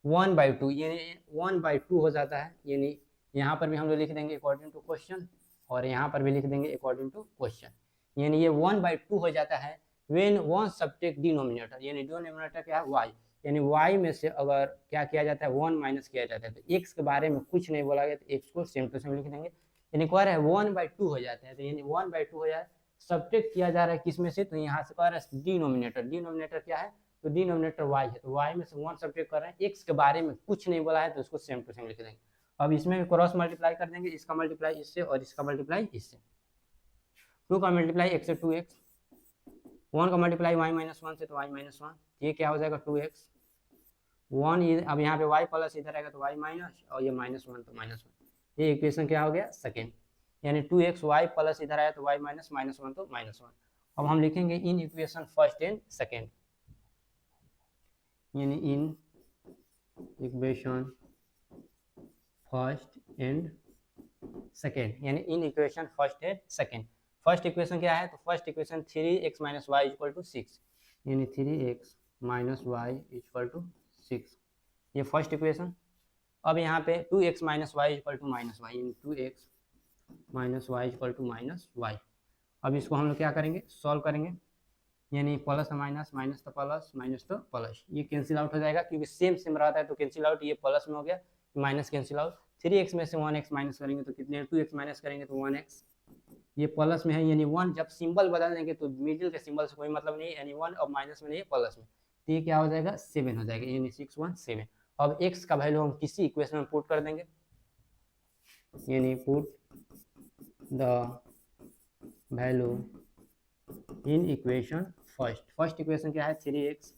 1/2, यानी 1/2 हो जाता है, यानी यहाँ पर भी हम लोग लिख देंगे अकॉर्डिंग टू क्वेश्चन और यहाँ पर भी लिख देंगे अकॉर्डिंग टू क्वेश्चन, यानी ये 1/2 हो जाता है व्हेन वन सब्ट्रैक्ट डिनोमिनेटर, यानी डिनोमिनेटर क्या है y, यानी y में से अगर क्या किया जाता है 1 माइनस किया जाता है, तो x के बारे में कुछ नहीं बोला गया तो x को सेम टू सेम लिख देंगे, यानी कह रहा है 1/2 हो जाता है, तो यानी 1/2 हो जाए सब्ट्रैक्ट किया जा रहा है किस में से, तो यहाँ से कह रहा है डिनोमिनेटर, डिनोमिनेटर क्या है तो डिनोमिनेटर y है, तो y में से 1 सब्ट्रैक्ट कर रहे हैं, x के बारे में कुछ नहीं बोला है तो उसको सेम टू सेम लिख देंगे। अब इसमें भी क्रॉस मल्टीप्लाई कर देंगे, इसका मल्टीप्लाई इससे और इसका मल्टीप्लाई इससे, 2 का मल्टीप्लाई x से 2x, 1 का मल्टीप्लाई y माइनस 1 से तो y माइनस 1, ये क्या हो जाएगा 2x, 1 अब यहाँ पे y प्लस इधर आएगा तो y माइनस और ये -1 तो -1, ये इक्वेशन क्या हो गया सेकेंड, यानी 2x y प्लस इधर आया तो y माइनस -1 तो -1। अब हम लिखेंगे इन इक्वेशन फर्स्ट एंड सेकेंड, यानी इन इक्वेशन फर्स्ट एंड सेकेंड, यानी इन equation first and second. First equation क्या है तो first equation 3x minus Y equal to 6, यानी 3x minus Y equal to 6, ये फर्स्ट इक्वेशन। अब यहाँ पे 2x minus Y equal to minus y, यानी 2x minus Y equal to minus y. अब इसको हम लोग क्या करेंगे सॉल्व करेंगे, यानी प्लस माइनस, माइनस तो प्लस, माइनस तो प्लस, ये कैंसिल आउट हो जाएगा क्योंकि सेम सेम रहता है तो कैंसिल आउट, ये प्लस में हो गया माइनस कैंसिल आउट, 3x में से 1x माइनस करेंगे तो कितने 2x माइनस करेंगे तो 1x, ये प्लस में है यानी 1, जब सिंबल बदल देंगे तो मिडिल के सिंबल से कोई मतलब नहीं, यानी 1 और माइनस में नहीं प्लस में, तो ये क्या हो जाएगा 7 हो जाएगा, यानी 6 1 7। अब x का वैल्यू हम किसी इक्वेशन में पुट कर देंगे, यानी put the value in equation first, first equation क्या है 3x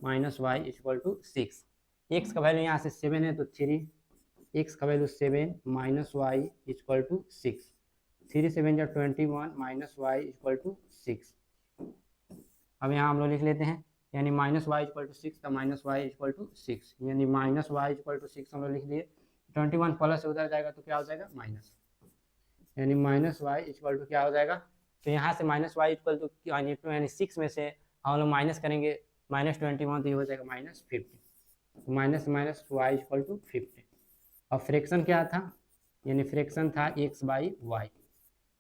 minus Y equal to 6, x का वैल्यू यहाँ से 7 है तो 3, x का value 7 minus Y equal to 6, 3 7 जा 21 माइनस वाई इक्वल टू 6। अब यहाँ हम लोग लिख लेते हैं, यानी माइनस वाई इक्वल टू 6 का माइनस वाई इक्वल टू 6, यानी माइनस वाई इक्वल टू 6 हम लोग लिख दिए, 21 प्लस से उधर जाएगा तो क्या हो जाएगा माइनस, यानी माइनस वाई इक्वल टू क्या हो जाएगा, तो यहाँ से माइनस वाई इक्वल टू यानी 6 में से हम लोग माइनस करेंगे -21 तो ये हो जाएगा -50, minus minus Y equal to 50। अब फ्रैक्शन क्या था, यानी फ्रैक्शन था x बाई वाई,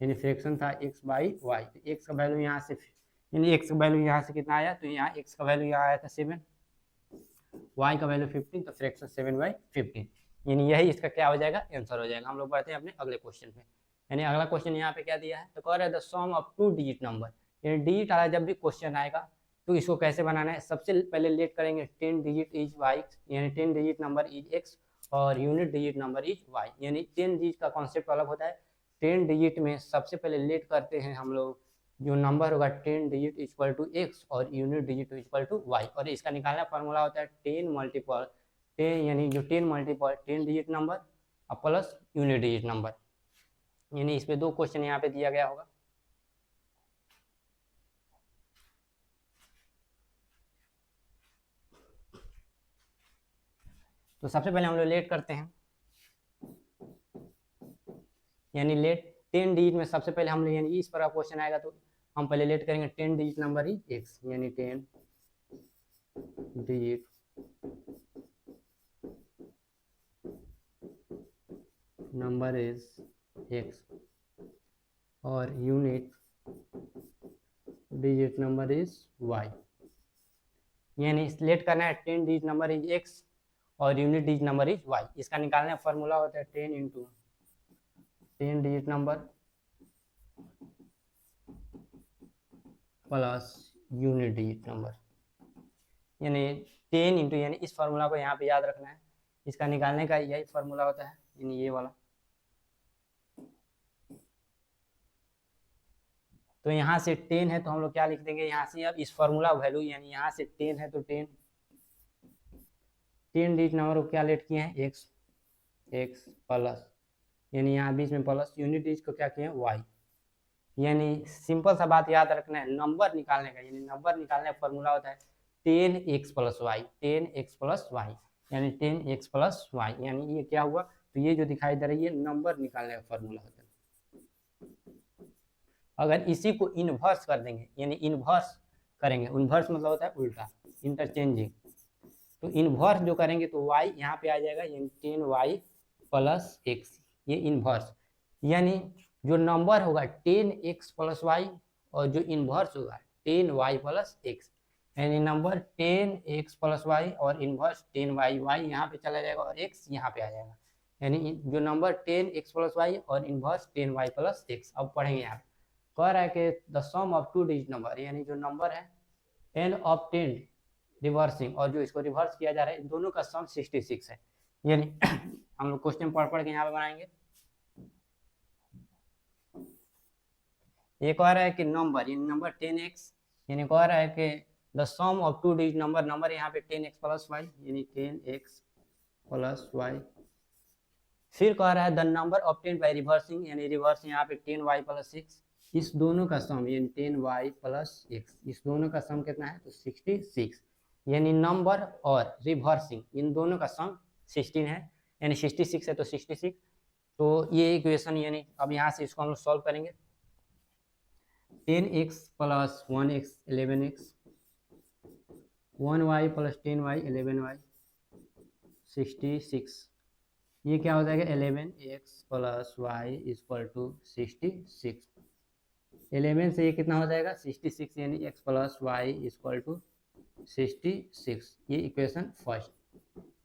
यानी फ्रैक्शन था x बाई वाई, तो x का वैल्यू यहाँ से, यानी x का वैल्यू यहाँ से कितना आया तो यहाँ x का वैल्यू यहाँ आया था 7, y का वैल्यू 15 तो फ्रैक्शन 7/15, यानी यही इसका क्या हो जाएगा आंसर हो जाएगा। हम लोग बढ़ते हैं अपने अगले क्वेश्चन पे, यानी अगला क्वेश्चन यहाँ पे क्या दिया है तो कह रहा है the sum of 2 digit number, यानी डिजिट वाला जब भी क्वेश्चन आएगा तो इसको कैसे बनाना है, सबसे पहले लेट करेंगे 10 डिजिट इज y, यानी 10 डिजिट नंबर इज x और unit digit number is y, यानी 10 डिजिट का कॉन्सेप्ट अलग होता है, 10 डिजिट में सबसे पहले लेट करते हैं हम लोग जो नंबर होगा 10 डिजिट इक्वल टू x और unit digit equal to y, और इसका निकालना फार्मूला होता है 10 मल्टीपल 10, यानी जो 10 मल्टीपल 10 डिजिट नंबर और प्लस यूनिट डिजिट नंबर, यानी इस पे 2 क्वेश्चन यहाँ पे दिया गया होगा। तो सबसे पहले हम लोग लेट करते हैं, यानी लेट 10 डिजिट में सबसे पहले हम लोग, यानी इस पर क्वेश्चन आएगा तो हम पहले लेट करेंगे 10 डिजिट नंबर इज x, यानी 10 डिजिट नंबर इज x और unit digit number is y, यानी लेट करना है 10 डिजिट नंबर इज x और unit digit number is y, इसका निकालने का फॉर्मूला होता है 10 into 10 digit number plus unit digit number, यानी 10 इंटू, यानी इस फार्मूला को यहाँ पे याद रखना है, इसका निकालने का यही फार्मूला होता है, यानी ये वाला। तो यहाँ से 10 है तो हम लोग क्या लिख देंगे यहाँ से, अब इस फार्मूला वैल्यू, यानी यहाँ से 10 है तो 10 डिजिट नंबर को क्या लेट किए हैं x प्लस, यानी यहाँ बीच में प्लस यूनिट डिजिट को क्या किए हैं y, यानी सिंपल सा बात याद रखना है, नंबर निकालने का, यानी नंबर निकालने का फॉर्मूला होता है 10x plus Y, 10x plus Y, यानी 10x प्लस वाई, यानी ये क्या हुआ, तो ये जो दिखाई दे रही है नंबर निकालने का फॉर्मूला होता है। अगर इसी को इन्वर्स कर देंगे, यानी इन्वर्स करेंगे, इन्वर्स मतलब होता है उल्टा, इंटरचेंजिंग, तो इन्वर्स जो करेंगे तो y यहाँ पे आ जाएगा, यानी 10y प्लस एक्स, ये इन्वर्स, यानी जो नंबर होगा 10x प्लस वाई और जो इन्वर्स होगा 10y प्लस एक्स, यानी नंबर 10x प्लस वाई और इन्वर्स 10y, y यहाँ पे चला जाएगा और x यहाँ पे आ जाएगा, यानी जो नंबर 10x प्लस वाई और इन्वर्स 10y प्लस एक्स। अब पढ़ेंगे यहाँ पे, कह रहा है कि the sum of two digit number, यानी जो नंबर है n ऑफ 10 रिवर्सिंग और जो इसको रिवर्स किया जा रहा है, इन दोनों का सम 66 है, यानी हम लोग क्वेश्चन पढ़ के यहाँ पे बनाएंगे। ये कह रहा है कि नंबर, यानी नंबर 10x, यानी कह रहा है कि the sum of two digit number, number यहाँ पे 10x प्लस वाई, यानी 10x प्लस वाई, फिर कह रहा है the number obtained by reversing, यानी रिवर्स यहाँ पे 10y प्लस एक्स, इस दोनों का सम यानी 10y प्लस एक्स, इस दोनों का सम कितना है, तो 66, यानी नंबर और रिवर्सिंग इन दोनों का सम 16 है, यानी 66 है तो 66, तो ये इक्वेशन, यानी अब यहाँ से इसको हम लोग सॉल्व करेंगे, 10x plus 1x 11x, 1y plus 10y 11y 66, ये क्या हो जाएगा 11x plus Y equal to 66, 11 से ये कितना हो जाएगा 66, यानी x plus Y equal to 66, ये इक्वेशन फर्स्ट,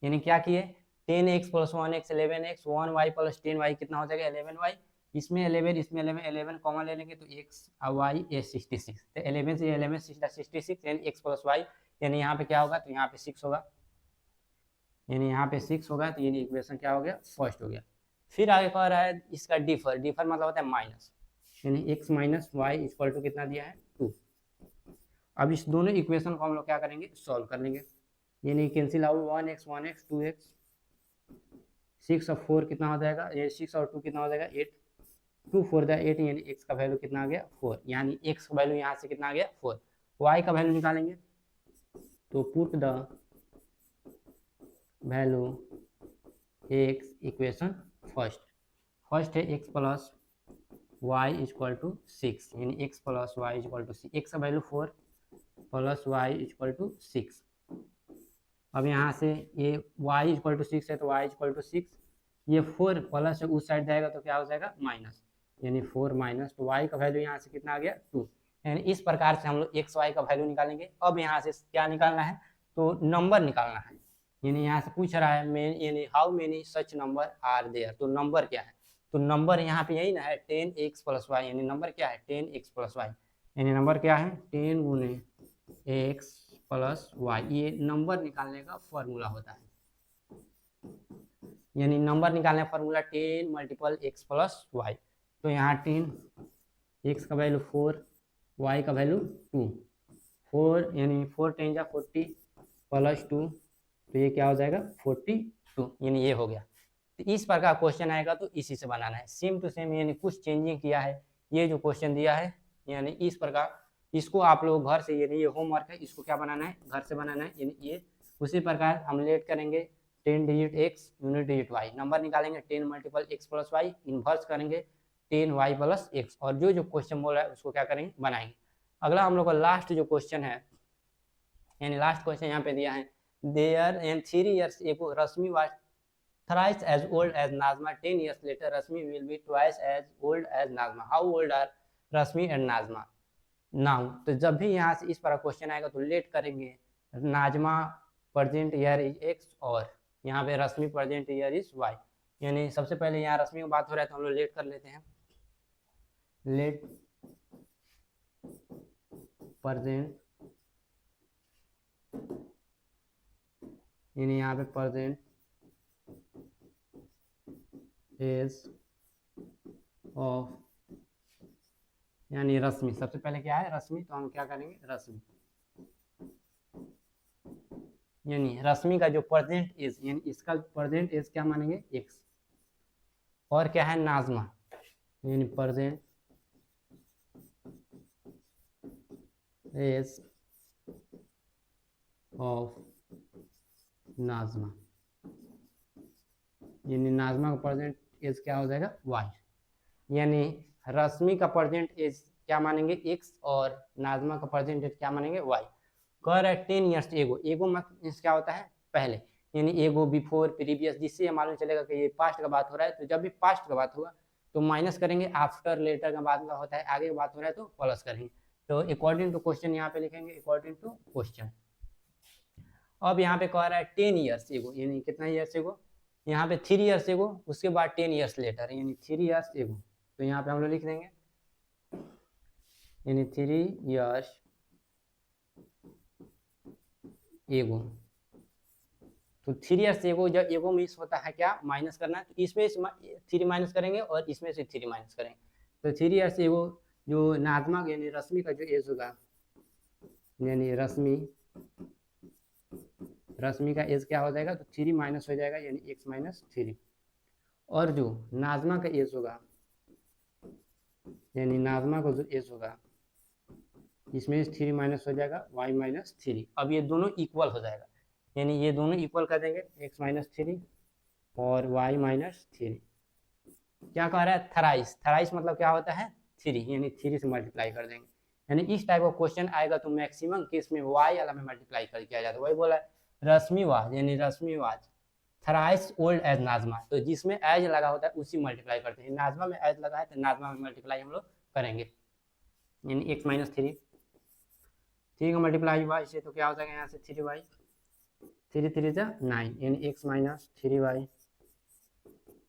यानी क्या किए 10x plus 1x 11x, 1y plus 10y कितना हो जाएगा 11y, इसमें 11 इसमें 11, 11 कॉमन ले लेंगे तो x y ये 66, तो 11 से 11 66, यानी x प्लस वाई, यानी यहाँ पे क्या होगा, तो यहाँ पे 6 होगा, यानी यहाँ पे 6 होगा, तो यानी इक्वेशन क्या हो गया, फर्स्ट हो गया। फिर आगे कह रहा है इसका डिफर, डिफर मतलब होता है माइनस, यानी x minus Y equal to कितना दिया है 2। अब इस दोनों इक्वेशन को हम लोग क्या करेंगे, सॉल्व कर लेंगे, यानी cancel out 1x 1x 2x, 6 और 4 कितना हो जाएगा, ये 6 और 2 कितना हो जाएगा 8, 2 4 द 8, यानी x का वैल्यू कितना आ गया 4, यानी x का वैल्यू यहाँ से कितना आ गया 4, y का वैल्यू निकालेंगे तो put the value x equation first है x plus Y equal to 6, यानी x plus Y equal to 6, x का value 4 plus Y equal to 6, अब यहाँ से ये y इक्वल टू 6 है तो y इक्वल टू 6, ये 4 प्लस उस साइड जाएगा तो क्या हो जाएगा माइनस, यानी 4 माइनस, तो y का वैल्यू यहाँ से कितना आ गया 2, यानी इस प्रकार से हम लोग x y का वैल्यू निकालेंगे। अब यहाँ से क्या निकालना है, तो नंबर निकालना है, यानी यहाँ से पूछ रहा है यानी how many such number are there, तो नंबर क्या है, तो नंबर यहाँ पे यही ना है 10x प्लस वाई, यानी नंबर क्या है 10x प्लस वाई, यानी नंबर क्या है 10 गुने x प्लस वाई, ये नंबर निकालने का फॉर्मूला होता है, यानी नंबर निकालने का formula 10 multiple x plus y, तो यहाँ 10, x का वैल्यू 4, y का वैल्यू 2, 4 यानी 4 10 जा 40 प्लस 2, तो ये क्या हो जाएगा 42, यानी ये हो गया। तो इस प्रकार क्वेश्चन आएगा तो इसी से बनाना है, सेम टू सेम, यानी कुछ चेंजिंग किया है, ये जो क्वेश्चन दिया है, यानी इस प्रकार इसको आप लोग घर से, यानी ये होमवर्क है, इसको क्या बनाना है घर से बनाना है, यानी ये उसी प्रकार हम लेट करेंगे 10 digit x unit digit y, number निकालेंगे 10 multiple x plus y, inverse करेंगे 10y प्लस एक्स, और जो जो क्वेश्चन बोल रहा है उसको क्या करेंगे बनाएंगे। अगला हम लोग का लास्ट जो क्वेश्चन है, यानी लास्ट क्वेश्चन यहाँ पे दिया है, there and 3 years ago Rashmi was thrice as old as Nazma, 10 years later Rashmi will be twice as old as Nazma, how old are Rashmi and Nazma now, तो जब भी यहाँ से इस पर क्वेश्चन आएगा तो लेट करेंगे, Najma present year is x और यहाँ पे रश्मि प्रेजेंट ईयर इज y, यानी सबसे पहले यहाँ रश्मि की बात हो रहा है तो हम लोग लेट कर लेते हैं, लेट प्रेजेंट, यानी यहाँ पे प्रेजेंट एज ऑफ, यानी रश्मि, सबसे पहले क्या है रश्मि, तो हम क्या करेंगे रश्मि, यानी रश्मि का जो प्रेजेंट एज, यानी इसका प्रेजेंट एज क्या मानेंगे x, और क्या है नाजमा, यानी प्रेजेंट एज ऑफ नाजमा, यानी नाजमा का प्रेजेंट एज क्या हो जाएगा वाई, यानी रश्मि का प्रेजेंट एज क्या मानेंगे एक्स और नाजमा का प्रेजेंट एज क्या मानेंगे वाई। कह रहा है 10 ईयर्स एगो, एगो मतलब क्या होता है पहले, यानी एगो बिफोर प्रीवियस, जिससे ये मालूम चलेगा कि ये पास्ट का बात हो रहा है। तो जब भी पास्ट का बात होगा तो माइनस करेंगे, आफ्टर लेटर का बात होता है, आगे का बात हो रहा है तो प्लस करेंगे। तो अकॉर्डिंग टू क्वेश्चन यहाँ पे लिखेंगे अकॉर्डिंग टू क्वेश्चन। अब यहाँ पे कह रहा है 10 ईयर्स एगो, यानी कितना ईयर्स एगो, यहाँ पे 3 ईयर्स एगो, उसके बाद 10 ईयर्स लेटर, यानी 3 ईयर्स एगो। तो यहाँ पे हम लोग लिख देंगे यानी 3 ईयर्स एगो। तो 3 ईयर्स एगो, जब एगो मिस होता है क्या माइनस करना है, तो इसमें से 3 माइनस करेंगे और इसमें से 3 माइनस करेंगे। तो 3 ईयर्स एगो जो नाजमा यानी रश्मि का जो एज होगा, यानी रश्मि का एज क्या हो जाएगा, तो 3 माइनस हो जाएगा, यानी x माइनस 3। और जो नाजमा का एज होगा, यानी नाजमा का जो एज होगा, इसमें 3 माइनस हो जाएगा y माइनस 3। अब ये दोनों इक्वल हो जाएगा, यानी ये दोनों इक्वल कर देंगे x माइनस 3 और y माइनस 3। क्या कह रहा है थराइस, थराइस मतलब क्या होता है 3, यानी 3 से मल्टीप्लाई कर देंगे। यानी इस टाइप का क्वेश्चन आएगा तो मैक्सिमम केस में y वाला में मल्टीप्लाई कर किया जाता है। वही बोला रश्मि वाज, यानी रश्मि वाज थराइस ओल्ड एज नाजमा, तो जिसमें एज लगा होता है उसी मल्टीप्लाई करते हैं। नाजमा में एज लगा है तो नाजमा में मल्टीप्लाई हम लोग करेंगे, यानी x माइनस 3 का मल्टीप्लाई y से, तो क्या हो जाएगा यहाँ से 3y, 3 3 जा 9, यानी x माइनस 3y,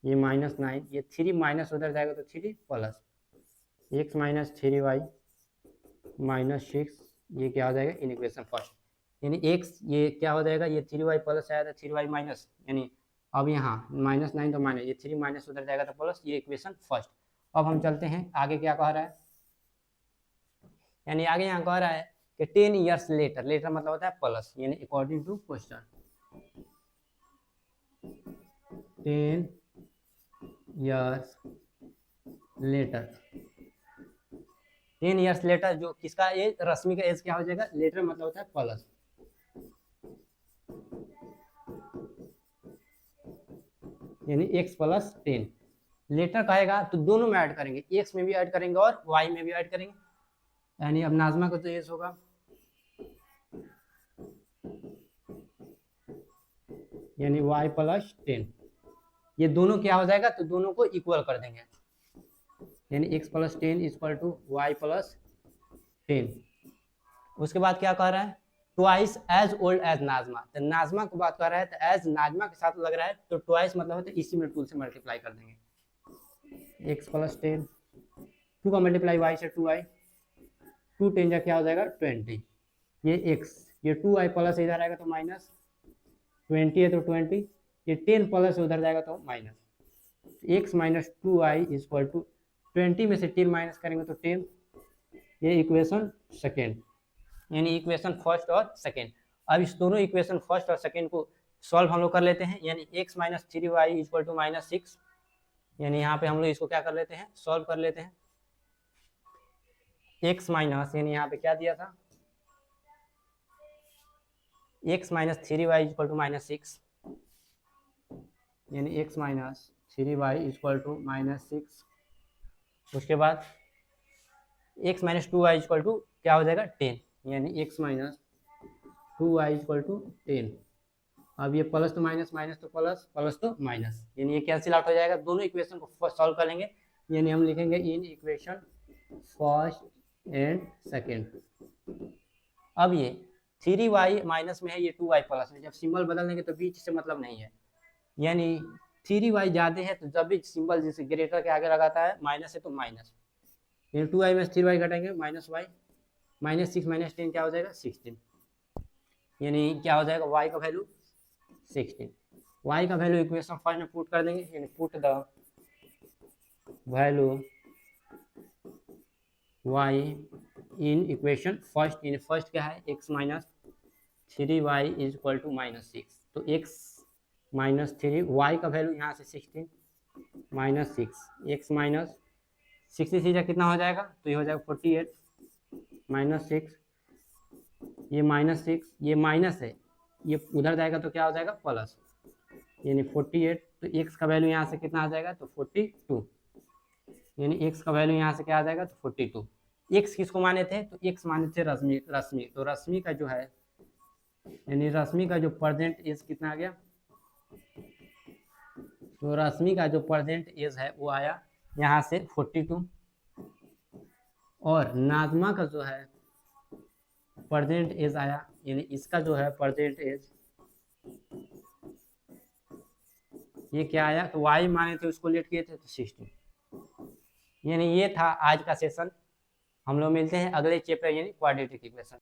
ये माइनस 9, ये 3 माइनस उधर जाएगा तो 3 plus x minus 3y minus 6, ये क्या हो जाएगा इन इक्वेशन फर्स्ट, यानी x ये क्या हो जाएगा, ये 3y प्लस आया था 3y माइनस, यानी अब यहाँ माइनस 9 तो माइनस, ये 3 माइनस उधर जाएगा तो प्लस, ये इक्वेशन फर्स्ट। अब हम चलते हैं आगे, क्या कह रहा है, यानी आगे यहाँ कह रहा है कि 10 ईयर्स लेटर, लेटर मतलब होता है प्लस, यानी according to question 10 years later, 10 years later जो किसका एज, रश्मि का एज क्या हो जाएगा, लेटर मतलब होता है प्लस, यानी x प्लस 10। लेटर कहेगा तो दोनों में ऐड करेंगे, x में भी ऐड करेंगे और y में भी ऐड करेंगे, यानी अब नाजमा का तो एज होगा, यानी y प्लस 10, ये दोनों क्या हो जाएगा, तो दोनों को इक्वल कर देंगे, यानी x plus 10 equal to y plus 10। उसके बाद क्या कह रहा है twice age old age Najma, तो नाजमा को बात कर रहा है तो एज नाजमा के साथ लग रहा है, तो ट्वाइस मतलब होता है इसी में 2 से मल्टीप्लाई कर देंगे, x प्लस 10, 2 का मल्टीप्लाई y से 2y, 2 10 जा क्या हो जाएगा 20, ये x, ये 2y प्लस इधर आएगा तो माइनस 20 है तो 20, ये 10 प्लस उधर जाएगा तो minus, x minus 2y equal to 20 में से 10 माइनस करेंगे तो 10, ये इक्वेशन सेकेंड, यानी इक्वेशन फर्स्ट और सेकेंड। अब इस दोनों इक्वेशन फर्स्ट और सेकेंड को सॉल्व हम लोग कर लेते हैं, यानी x minus 3y equal to minus 6, यानी यहाँ पे हम लोग इसको क्या कर लेते हैं सॉल्व कर लेते हैं, x माइनस, यानी यहाँ पे क्या दिया था x minus 3y equal to minus 6, यानी x minus 3y equal to minus 6। उसके बाद x minus 2y equal to क्या हो जाएगा 10, यानी x minus 2y equal to 10। अब ये प्लस तो माइनस, माइनस तो प्लस, प्लस तो माइनस, यानी ये कैंसिल आउट हो जाएगा। दोनों इक्वेशन को सॉल्व कर लेंगे, यानी हम लिखेंगे इन इक्वेशन फर्स्ट एंड सेकेंड। अब ये 3y माइनस में है, ये 2y प्लस में, जब सिंबल बदल देंगे तो बीच से मतलब नहीं है, यानी 3y ज़्यादा है तो जब भी सिंबल जैसे ग्रेटर के आगे लगाता है माइनस है तो माइनस, यानी 2y में 3y घटाएंगे माइनस y, माइनस 6 माइनस 10 क्या हो जाएगा 16, यानी क्या हो जाएगा y का वैल्यू 16, y का वैल्यू इक्वेशन फर्स्ट में पुट कर देंगे, यानी put the value y in equation first, in first क्या है x minus 3y is equal to minus 6, तो x माइनस 3, y का वैल्यू यहाँ से 16 माइनस 6, x माइनस 66 कितना हो जाएगा, तो ये हो जाएगा 48 माइनस 6, ये -6, ये माइनस है, ये उधर जाएगा तो क्या हो जाएगा प्लस, यानी 48। तो x का वैल्यू यहाँ से कितना आ जाएगा तो 42, यानी x का वैल्यू यहाँ से क्या आ जाएगा तो 42। x किसको माने थे तो x माने थे रश्मि, तो रश्मि का जो है, यानी रश्मि का जो प्रेजेंट एज कितना आ गया, तो रश्मि का जो प्रेजेंट एज है वो आया यहाँ से 42, और नाजमा का जो है प्रेजेंट एज आया, यानी इसका जो है प्रेजेंट एज ये क्या आया तो y माने थे उसको लेट किए थे तो 60। यानी ये था आज का सेशन। हम लोग मिलते हैं अगले चैप्टर यानी क्वाड्रेटिक इक्वेशन।